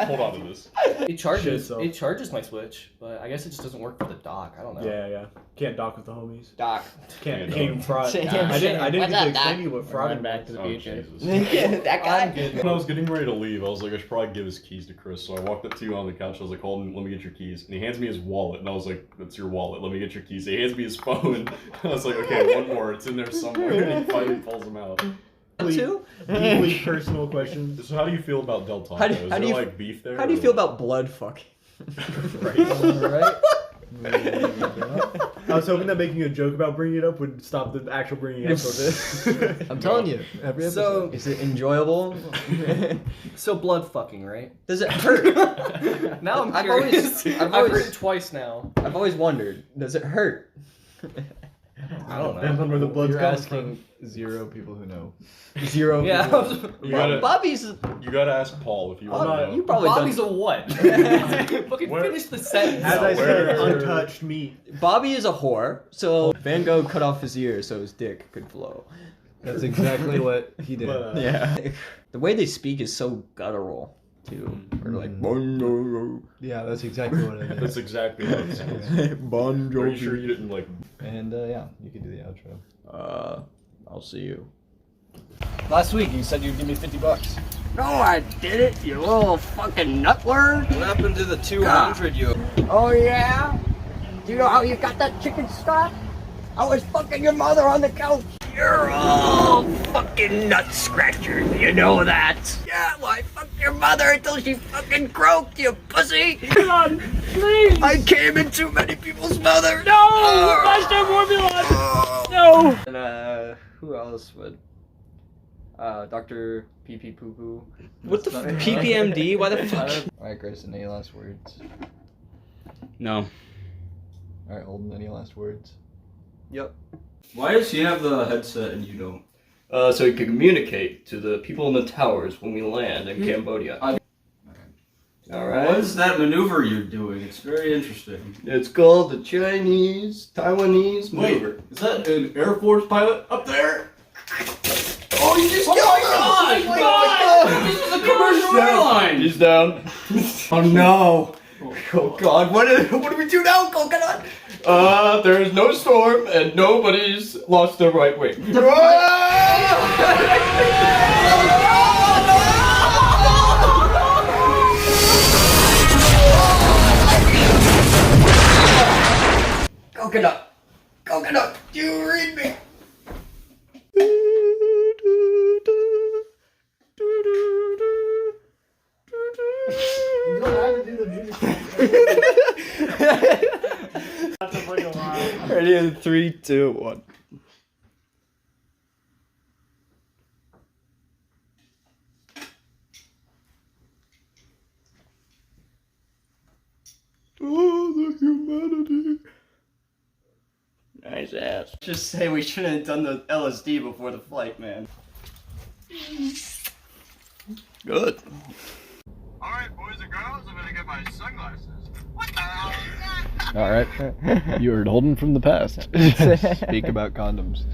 hold on to this. It charges. so. It charges my Switch, but I guess it just doesn't work for the dock. I don't know. Yeah. Can't dock with the homies. Doc. Can't even fraud. Damn, I didn't What's get up, to explain Doc? to you what fraud Back to the Future. That guy. When I was getting ready to leave, I was like, I should probably give his keys to Chris. So I walked up to you on the couch. I was like, Holden, let me get your keys. And he hands me his wallet, and I was like, that's your wallet. Let me get your keys. He hands me his phone. I was like, okay, one more. It's in there somewhere. And he finally pulls them out. Deeply personal question. So how do you feel about Del Taco? How do- Is how there do you- like beef there? How do you or feel what? about blood fucking? Right. I was hoping that making a joke about bringing it up would stop the actual bringing up of it. I'm telling you, every episode. So Is it enjoyable? so blood fucking, right? Does it hurt? Now I'm I've curious. always- I've heard it twice now. I've always wondered. Does it hurt? I don't Depends know. on where the blood's You're coming asking from. 0 people who know. 0. Yeah. people. You gotta, Bobby's. you gotta ask Paul if you want to know. You probably Bobby's done. a what? Fucking Where- finish the sentence. As I said, Where- untouched meat. Bobby is a whore, so Van Gogh cut off his ear so his dick could flow. That's exactly what he did. But, Yeah. The way they speak is so guttural, too. Or like, Yeah, that's exactly what it is. That's exactly what it sounds. Bon Are you sure you didn't like? And yeah, you can do the outro. I'll see you. Last week you said you'd give me $50. No, I did it, you little fucking nutwort. What happened to the 200 you? Oh yeah? Do you know how you got that chicken stock? I was fucking your mother on the couch. You're all fucking nut scratchers, you know that? Yeah, well, I fucked your mother until she fucking croaked, you pussy. God, please. I came in too many people's mothers. No, Master Formula. No. And who else would? Dr. PP Poo Poo. What the PPMD? Why the fuck? Alright, Grayson, any last words? No. Alright, Holden, any last words? Yep. Why does he have the headset and you don't? So he can communicate to the people in the towers when we land in Cambodia. Alright. What is that maneuver you're doing? It's very interesting. It's called the Chinese Taiwanese maneuver. Wait, is that an Air Force pilot up there? Oh, you just killed my God! This is a commercial airline! He's down. Oh no. Oh god, what do we do now, Coconut? There's no storm and nobody's lost their right wing. Coconut, do you read me? You don't have to do the music. Ready in 3, 2, 1. Oh, the humanity. Nice ass. Just say we shouldn't have done the LSD before the flight, man. Good. Alright, boys and girls, I'm gonna get my sunglasses. What the hell is that? Alright. You heard Holden from the past. Speak about condoms.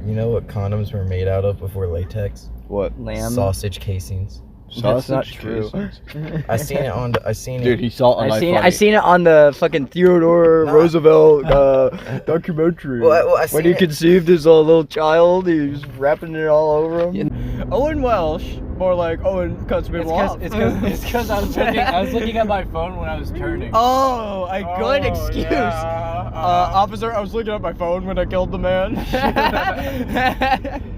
You know what condoms were made out of before latex? What? Lamb. Sausage casings. That's not true. I seen it. Dude, he saw it on I seen it on the fucking Theodore Roosevelt documentary. Well, I when he conceived his little child, he was wrapping it all over him. Owen Welsh, more like Owen cuts me off. It's because I was looking at my phone when I was turning. Oh, a good excuse. Yeah. Officer, I was looking at my phone when I killed the man.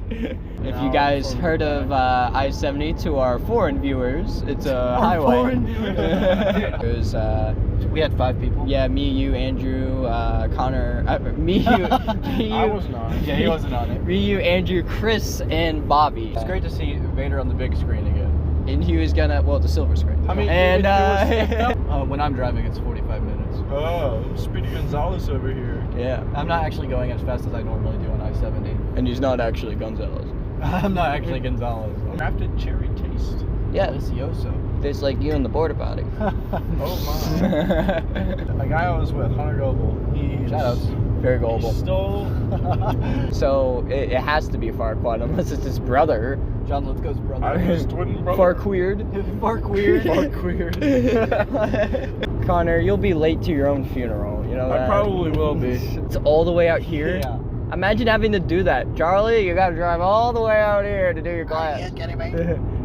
If you guys heard of I-70 to our foreign viewers, it's a highway. It was, We had 5 people. yeah, me, you, Andrew, Connor, me, you, I wasn't on it. Yeah, he wasn't on it. me, you, Andrew, Chris, and Bobby. It's great to see Vader on the big screen again. And he was gonna, well, the silver screen. I mean, and when I'm driving, it's 45 minutes. Oh, Speedy Gonzalez over here. yeah, I'm not actually going as fast as I normally do on I-70. and he's not actually Gonzalez. I'm not actually Gonzalez. Crafted cherry taste. Yeah, Delicioso. tastes like you and the border potty. Oh my. A guy I was with, Hunter Goble. Shoutouts. Very He gullible. stole. So it has to be Farquaad unless it's his brother. John Lithgow's brother. I'm his twin brother. Farqueard. Farqueard. Connor, you'll be late to your own funeral. You know that? I probably will be. It's all the way out here. Yeah. Imagine having to do that. Charlie, you gotta drive all the way out here to do your class.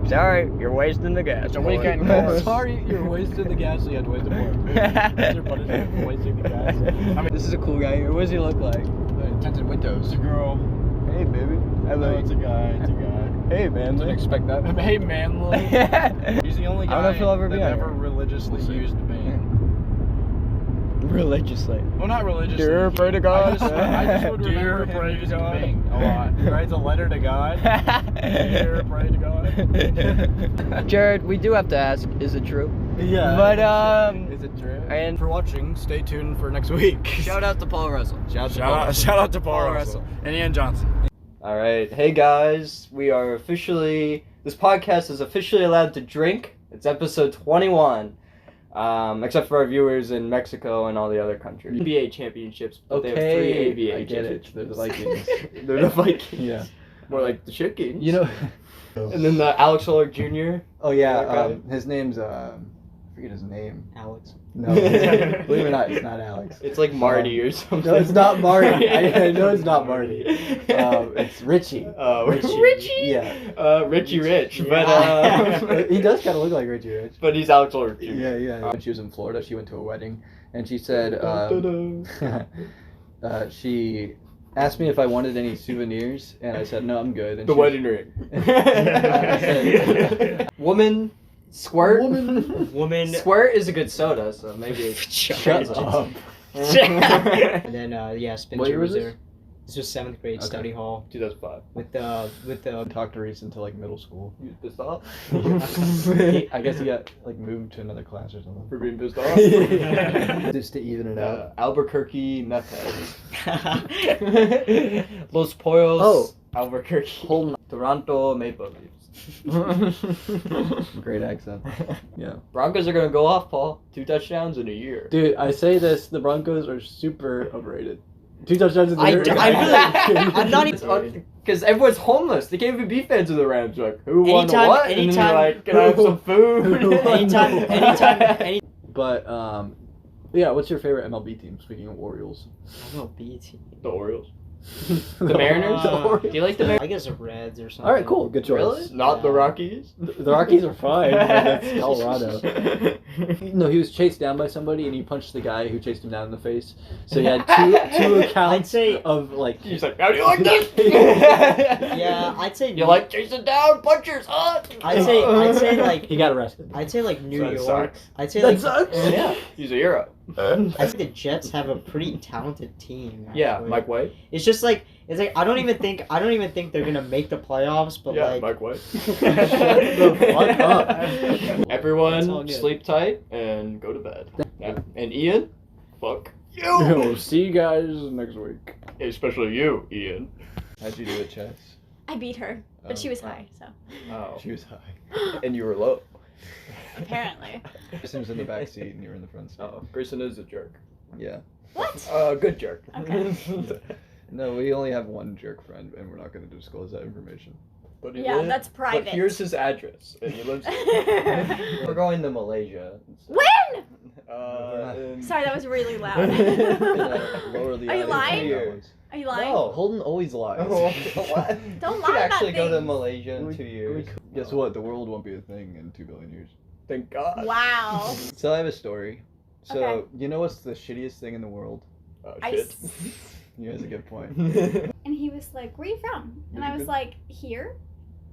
Sorry, you're wasting the gas. It's a weekend course. Sorry, you're wasting the gas, so you have to waste the more. That's your punishment for wasting the gas. I mean, this is a cool guy here. What does he look like? Tinted windows. It's a girl. Hey, baby. No, it's a guy. It's a guy. Hey, man. Didn't expect that. Hey, manly. He's the only I don't know guy if he'll ever that be on never here. religiously used Bane. Religiously. Well, not religiously. Dear, pray to God. I just would Dear, remember pray him to using God. Bane a lot. He writes a letter to God. Dear, pray to God. Jared, we do have to ask, is it true? Yeah. But, Is it true? and For watching, stay tuned for next week. shout out to Paul Russell. Shout out to Paul Russell. And Ian Johnson. All right. Hey, guys. We are officially, this podcast is officially allowed to drink. It's episode 21. Except for our viewers in Mexico and all the other countries. NBA championships, but they have 3 ABA I get it. championships. They're the Vikings. They're the Vikings. Yeah. More like the shit games. You know. And then the Alex Oller Jr. Oh yeah, his name's forget his name. Alex. No, believe it or not, it's not Alex. It's like Marty or something. No, it's not Marty. I know it's not Marty. It's Richie. Richie? Yeah. Richie Rich, but he does kind of look like Richie Rich. but he's Alex Ulrich. Yeah. When she was in Florida, she went to a wedding, and she said, she asked me if I wanted any souvenirs, and I said no, I'm good. And The wedding ring. Woman. Squirt. Woman. Squirt is a good soda, so maybe. Shut up. And then What Spencer year was was this? there. This was 7th grade Okay. study hall 2005. with the Talked to Reese until like middle school. You pissed off? I guess he got like moved to another class or something. For being pissed off? Just to even it out. Albuquerque meth heads. Los Pollos. Oh. Albuquerque. Holden. Toronto Maple Leafs. Great accent. Yeah. Broncos are gonna go off, Paul. 2 touchdowns in a year. Dude, I say this, the Broncos are super overrated. 2 touchdowns in the year. I'm not even because everyone's homeless. They can't even be fans of the Rams. Like, who won Anytime- what? And then anytime- you're like, can I have some food? anytime. But yeah, what's your favorite MLB team? Speaking of Orioles. MLB team. The Orioles. The Mariners? Do you like the Mariners? I guess the Reds or something. All right, cool, good choice. Really? Not the Rockies. The Rockies are fine. But that's Colorado. No, he was chased down by somebody, and he punched the guy who chased him down in the face. So he had two accounts say- of like. He's like, how do you like this? Yeah, I'd say You like chasing down punchers, huh? I'd say like He got arrested. I'd say like New That York. sucks. I'd say That like sucks. Yeah, he's a hero. I think the Jets have a pretty talented team. Yeah, actually. Mike White. It's just like I don't even think they're gonna make the playoffs, but Yeah, like Mike White. the fuck up. It's all Everyone, good. sleep tight and go to bed. Yeah. And Ian, fuck you. We'll see you guys next week. Especially you, Ian. How'd you do at chess? I beat her, but she was high, so Oh. She was high. And you were low. apparently. Grayson was in the back seat, and you were in the front seat. Oh, Grayson is a jerk. Yeah. What? Good jerk. Okay. No, we only have one jerk friend, and we're not going to disclose that information. But he Yeah, lives- that's private. But here's his address, and he lives. We're going to Malaysia. When? in- Sorry, that was really loud. Lower the Are you audio lying? levels. Are you lying? No. Holden always lies. What? Don't We lie could about actually go to things. Malaysia in 2 years. Guess what? The world won't be a thing in 2 billion years. Thank God. Wow. So I have a story. So, Okay. you know what's the shittiest thing in the world? Ice. You has a good point. And he was like, "Where are you from?" And I was like, "Here."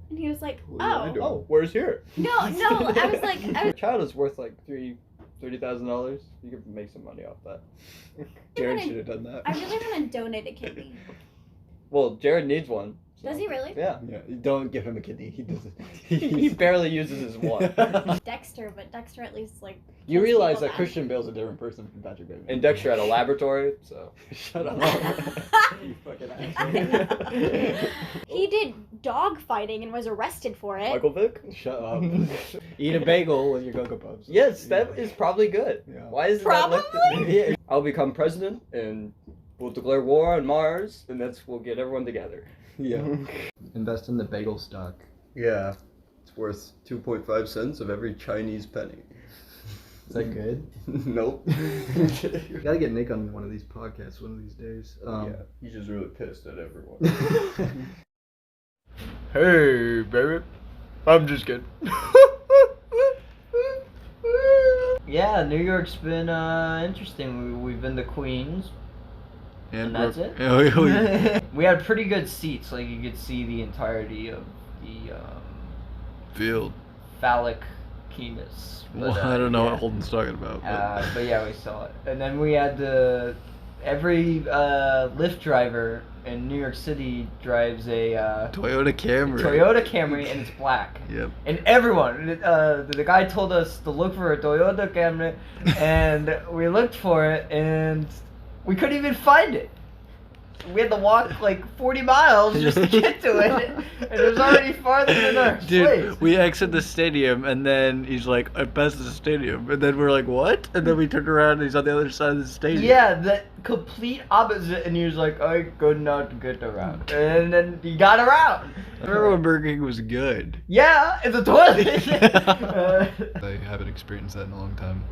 And he was like, "Oh." Oh, where's here? No, I was like, Your child is worth like $30,000. You could make some money off that. Jared should have done that. I really want to donate a kidney. Well, Jared needs one. Does he really? Yeah. Yeah, don't give him a kidney. He doesn't. He barely uses his one. Dexter, but Dexter at least like. You kills realize people that back. Christian Bale's a different person from Patrick Bateman. And Dexter had a laboratory, so. Shut up. You fucking ass. He did dog fighting and was arrested for it. Michael Vick? Shut up. Eat a bagel with your Cocoa Puffs. Yes, that is probably good. Yeah. Why is Probably? that left? I'll become president, and we'll declare war on Mars, and we'll get everyone together. Yeah. Invest in the bagel stock. Yeah. It's worth 2.5 cents of every Chinese penny. Is that good? Nope. You gotta get Nick on one of these podcasts one of these days. Yeah, he's just really pissed at everyone. Hey, baby. I'm just kidding. Yeah, New York's been interesting. We've been to Queens. And that's it. We had pretty good seats, like you could see the entirety of the Field. phallic penis. Well, I don't know what Holden's talking about. But yeah, we saw it. And then we had every Lyft driver in New York City drives a Toyota Camry. Toyota Camry, and it's black. Yep. And everyone, the guy told us to look for a Toyota Camry, and we looked for it, and we couldn't even find it. We had to walk like 40 miles just to get to it, and it was already farther than our place. Dude, we exit the stadium, and then he's like, I passed the stadium. And then we're like, what? And then we turned around, and he's on the other side of the stadium. Yeah, the complete opposite, and he was like, I could not get around. And then he got around. I remember when Burger King was good. Yeah, in the toilet. I haven't experienced that in a long time.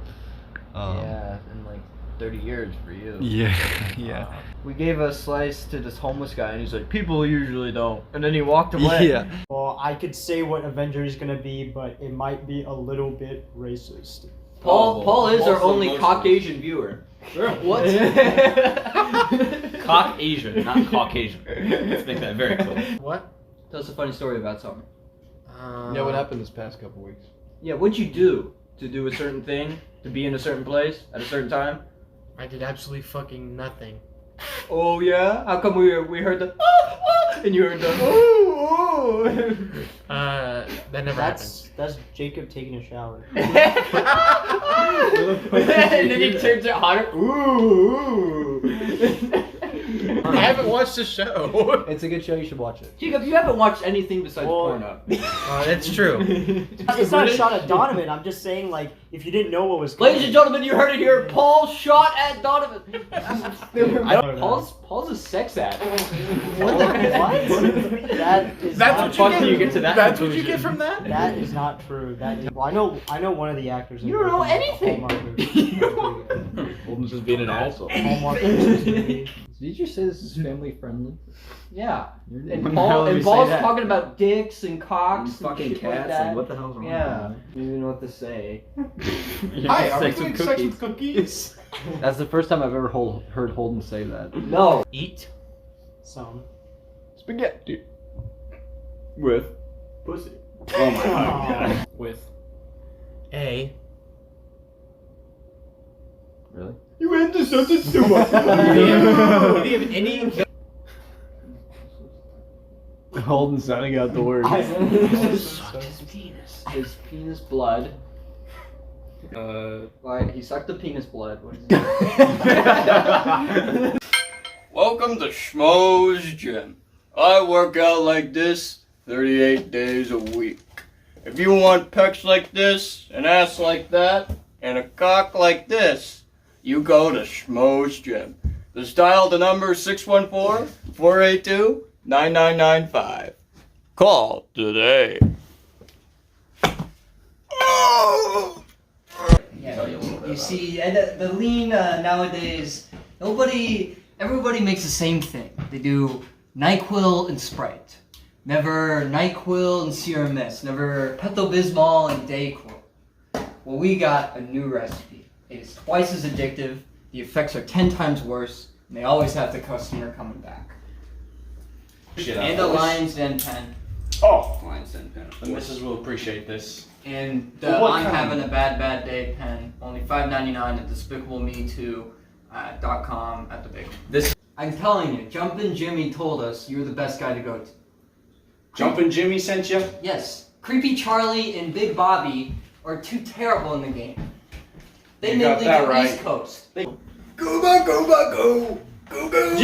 Yeah, in like 30 years for you. Yeah, yeah. We gave a slice to this homeless guy, and he's like, people usually don't. And then he walked away. Yeah. Well, I could say what Avenger is gonna be, but it might be a little bit racist. Paul is our only Caucasian viewer. Sure. What? Caucasian, not Caucasian. Let's make that very clear. What? Tell us a funny story about something. Yeah, what happened this past couple weeks? Yeah, what'd you do to do a certain thing, to be in a certain place at a certain time? I did absolutely fucking nothing. Oh yeah? How come we heard the and you heard the That never happened. That's Jacob taking a shower. And then he turns it hotter. Ooh. I haven't watched the show. It's a good show, you should watch it. Jacob, you haven't watched anything besides porno. That's true. It's not a shot at Donovan. I'm just saying, like, if you didn't know what was Ladies and gentlemen, you heard it here. Paul shot at Donovan. Paul's a sex addict. What? That is That's not what you get to that. That's what you get from that. That is not true. That is, well, I know one of the actors. You don't know anything. Holden's just being an asshole. Did you say this is family friendly? Yeah. And Paul- and Paul's talking about dicks and cocks and fucking shit cats, like that. like, what the hell's wrong with Yeah. that? I don't even know what to say. Hi, are we doing sex with cookies? That's the first time I've ever heard Holden say that. No. Eat some Spaghetti. With pussy. Oh my god. With A. Really? You into something too much. Do you have any? Holden sounding out the word. His penis blood. Like, he sucked the penis blood. What is it? Welcome to Schmoe's Gym. I work out like this 38 days a week. If you want pecs like this, an ass like that, and a cock like this, you go to Schmoe's Gym. Just dial the number 614-482-9995. Call today. Yeah, you see, the lean nowadays, everybody makes the same thing. They do NyQuil and Sprite. Never NyQuil and Serum Mist. Never Pepto-Bismol and Dayquil. Well, we got a new recipe. It is twice as addictive, the effects are 10 times worse, and they always have the customer coming back. And a Lion's Den pen. Oh, Lion's Den pen. The missus will appreciate this. And the I'm having a bad day pen. Only $5.99 at despicableme2.com at the big one. I'm telling you, Jumpin' Jimmy told us you're the best guy to go to. Jumpin' Jimmy sent you? Yes. Creepy Charlie and Big Bobby are too terrible in the game. They You made got the that right. East Coast. Go, go, go, go, go. Go, go.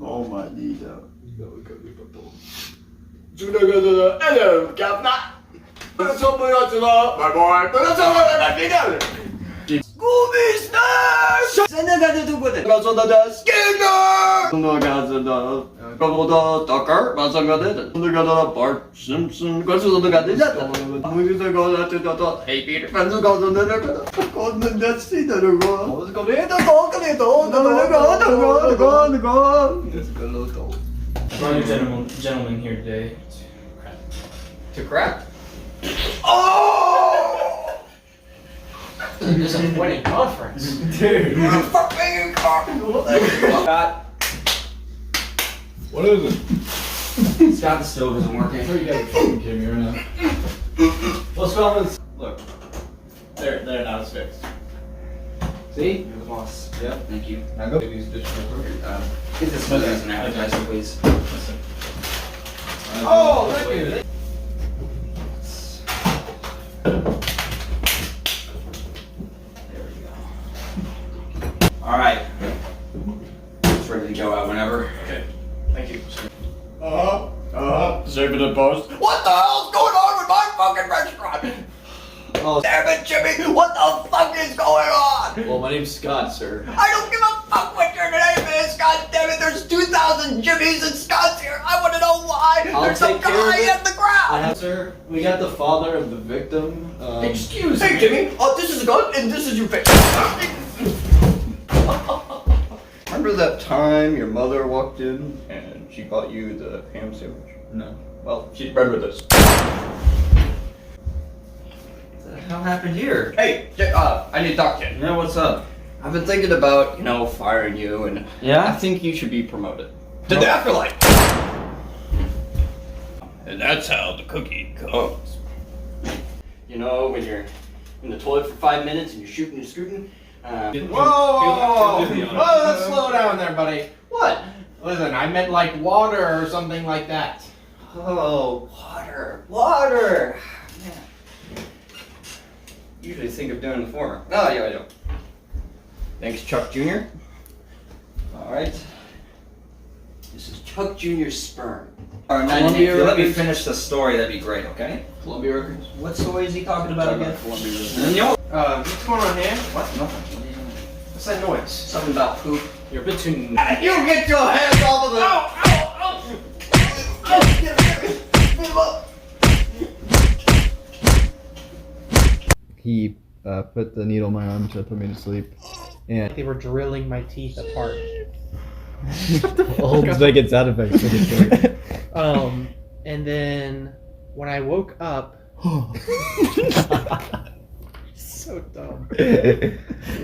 Oh, maldito. Hello, Captain. My boy. Scooby Snacks! Tucker, Bart Simpson, Hey Peter, Gentlemen here today. To crap? Oh! This is a wedding conference. Dude. You're fucking Scott. What is it? Scott, the stove isn't working. You gotta fucking kidding me right now. What's wrong with... Look, There, now it's fixed. See? You're the boss. Yep. Thank you. Now go. These dishes are perfect. Get this food as an appetizer, please. Oh, thank you. Alright. It's ready to go out whenever. Okay. Thank you. Save it in post. What the hell's going on with my fucking restaurant? Oh, damn it, Jimmy! What the fuck is going on? Well, my name's Scott, sir. I don't give a fuck what your name is, god damn it! There's 2,000 Jimmys and Scotts here! I wanna know why! There's some guy in the ground! Sir, we got the father of the victim. Excuse me! Hey, Jimmy! Oh, this is a gun, and this is your face! Remember that time your mother walked in and she bought you the ham sandwich? No. Well, she'd remember this. What the hell happened here? Hey, I need to talk to you. Yeah, what's up? I've been thinking about, firing you, and I think you should be promoted to the afterlife. And that's how the cookie comes. You know, when you're in the toilet for 5 minutes and you're shooting and scooting. Whoa, let's slow down there, buddy. What? Listen, I meant like water or something like that. Oh, water. Man. Usually think of doing the former. Oh, yeah, I do. Thanks, Chuck Jr. All right. This is Chuck Jr.'s sperm. Columbia, if you let me finish the story, that'd be great, okay? Columbia Records. What story is he talking about again? Columbia Records. What's going on here? What? Nothing. What's that noise? Something about poop. You're a bit too... You get your hands off of the... He put the needle in my arm to put me to sleep. And They were drilling my teeth apart. Holden's making sound effects for the story. And then when I woke up, so dumb.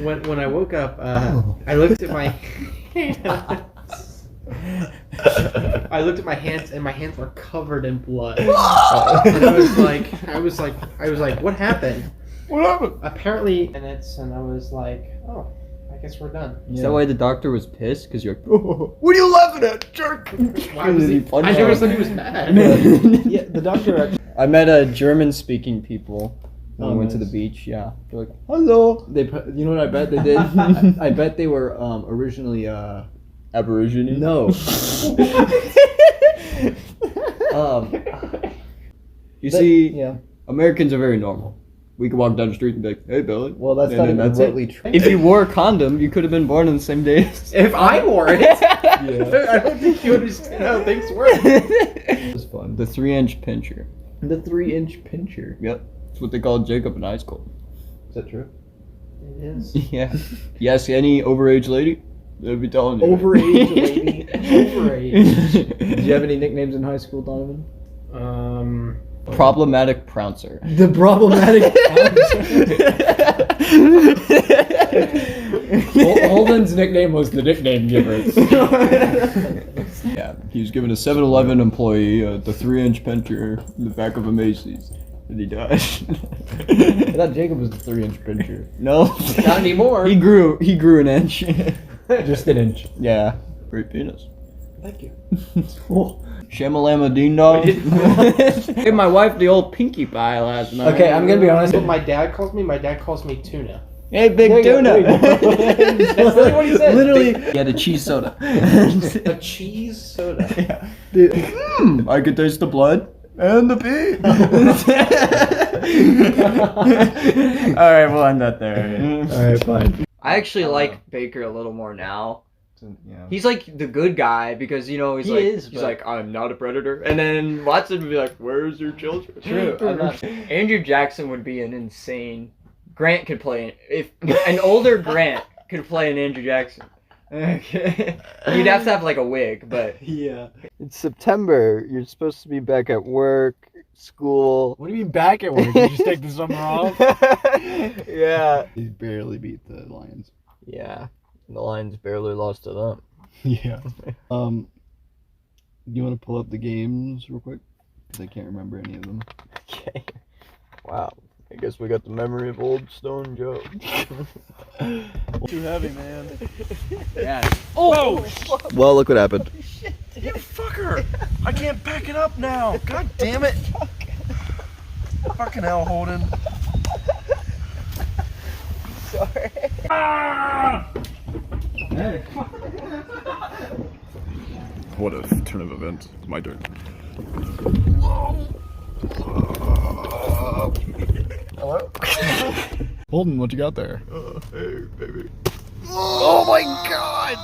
When I woke up, I looked at my hands. I looked at my hands, and my hands were covered in blood. And I was like, what happened? What happened? Apparently, minutes, and I was like, oh, I guess we're done. Is that why the doctor was pissed? Because you're like, what are you laughing at, jerk? Why was he? I never said he was mad. Yeah, the doctor actually... I met German-speaking people when we went to the beach, yeah. They're like, hello. They put, you know what I bet they did? I bet they were originally Aborigine? No. You see, Americans are very normal. We could walk down the street and be like, hey, Billy. Well, that's not even remotely true. If you wore a condom, you could have been born on the same day. If I wore it, I don't think you understand how things work. It was fun. The 3-inch pincher. The 3-inch pincher? Yep. That's what they called Jacob in high school. Is that true? It is. Yeah. Yes, any overage lady? They'd be telling you. Overage lady. Overage. Did you have any nicknames in high school, Donovan? Problematic Prouncer. The problematic Prouncer. Holden's nickname was the nickname giver. Yeah, he was given a 7-Eleven employee the 3-inch pincher in the back of a Macy's, and he died. I thought Jacob was the 3-inch pincher. No, not anymore. He grew an inch. Just an inch. Yeah, great penis. Thank you. Shamalama ding dong. Gave my wife the old pinkie pie last night. Okay, I'm gonna be honest. What my dad calls me? My dad calls me tuna. Hey, big tuna. That's literally what he said. Literally, he had a cheese soda. A cheese soda. Yeah. I could taste the blood and the pee. All right, we'll end that there. All right, fine. I actually like Baker a little more now. Yeah. He's like the good guy because he's like I'm not a predator, and then Watson would be like, "Where's your children?" True. Andrew Jackson would be an insane. Grant could play if an older Grant could play an Andrew Jackson. Okay. You'd have to have like a wig, but yeah. It's September. You're supposed to be back at work, school. What do you mean back at work? You just take the summer off? Yeah. He barely beat the Lions. Yeah. The Lions barely lost to them. Yeah. Do you want to pull up the games real quick? Because I can't remember any of them. Okay. Wow. I guess we got the memory of old Stone Joe. Too heavy, man. Yeah. Oh! Well, look what happened. You fucker! I can't back it up now! God damn it! Fucking hell, Holden. Sorry. Hey. What a turn of events. It's my turn. Hello? Holden, what you got there? Hey, baby. Oh my god!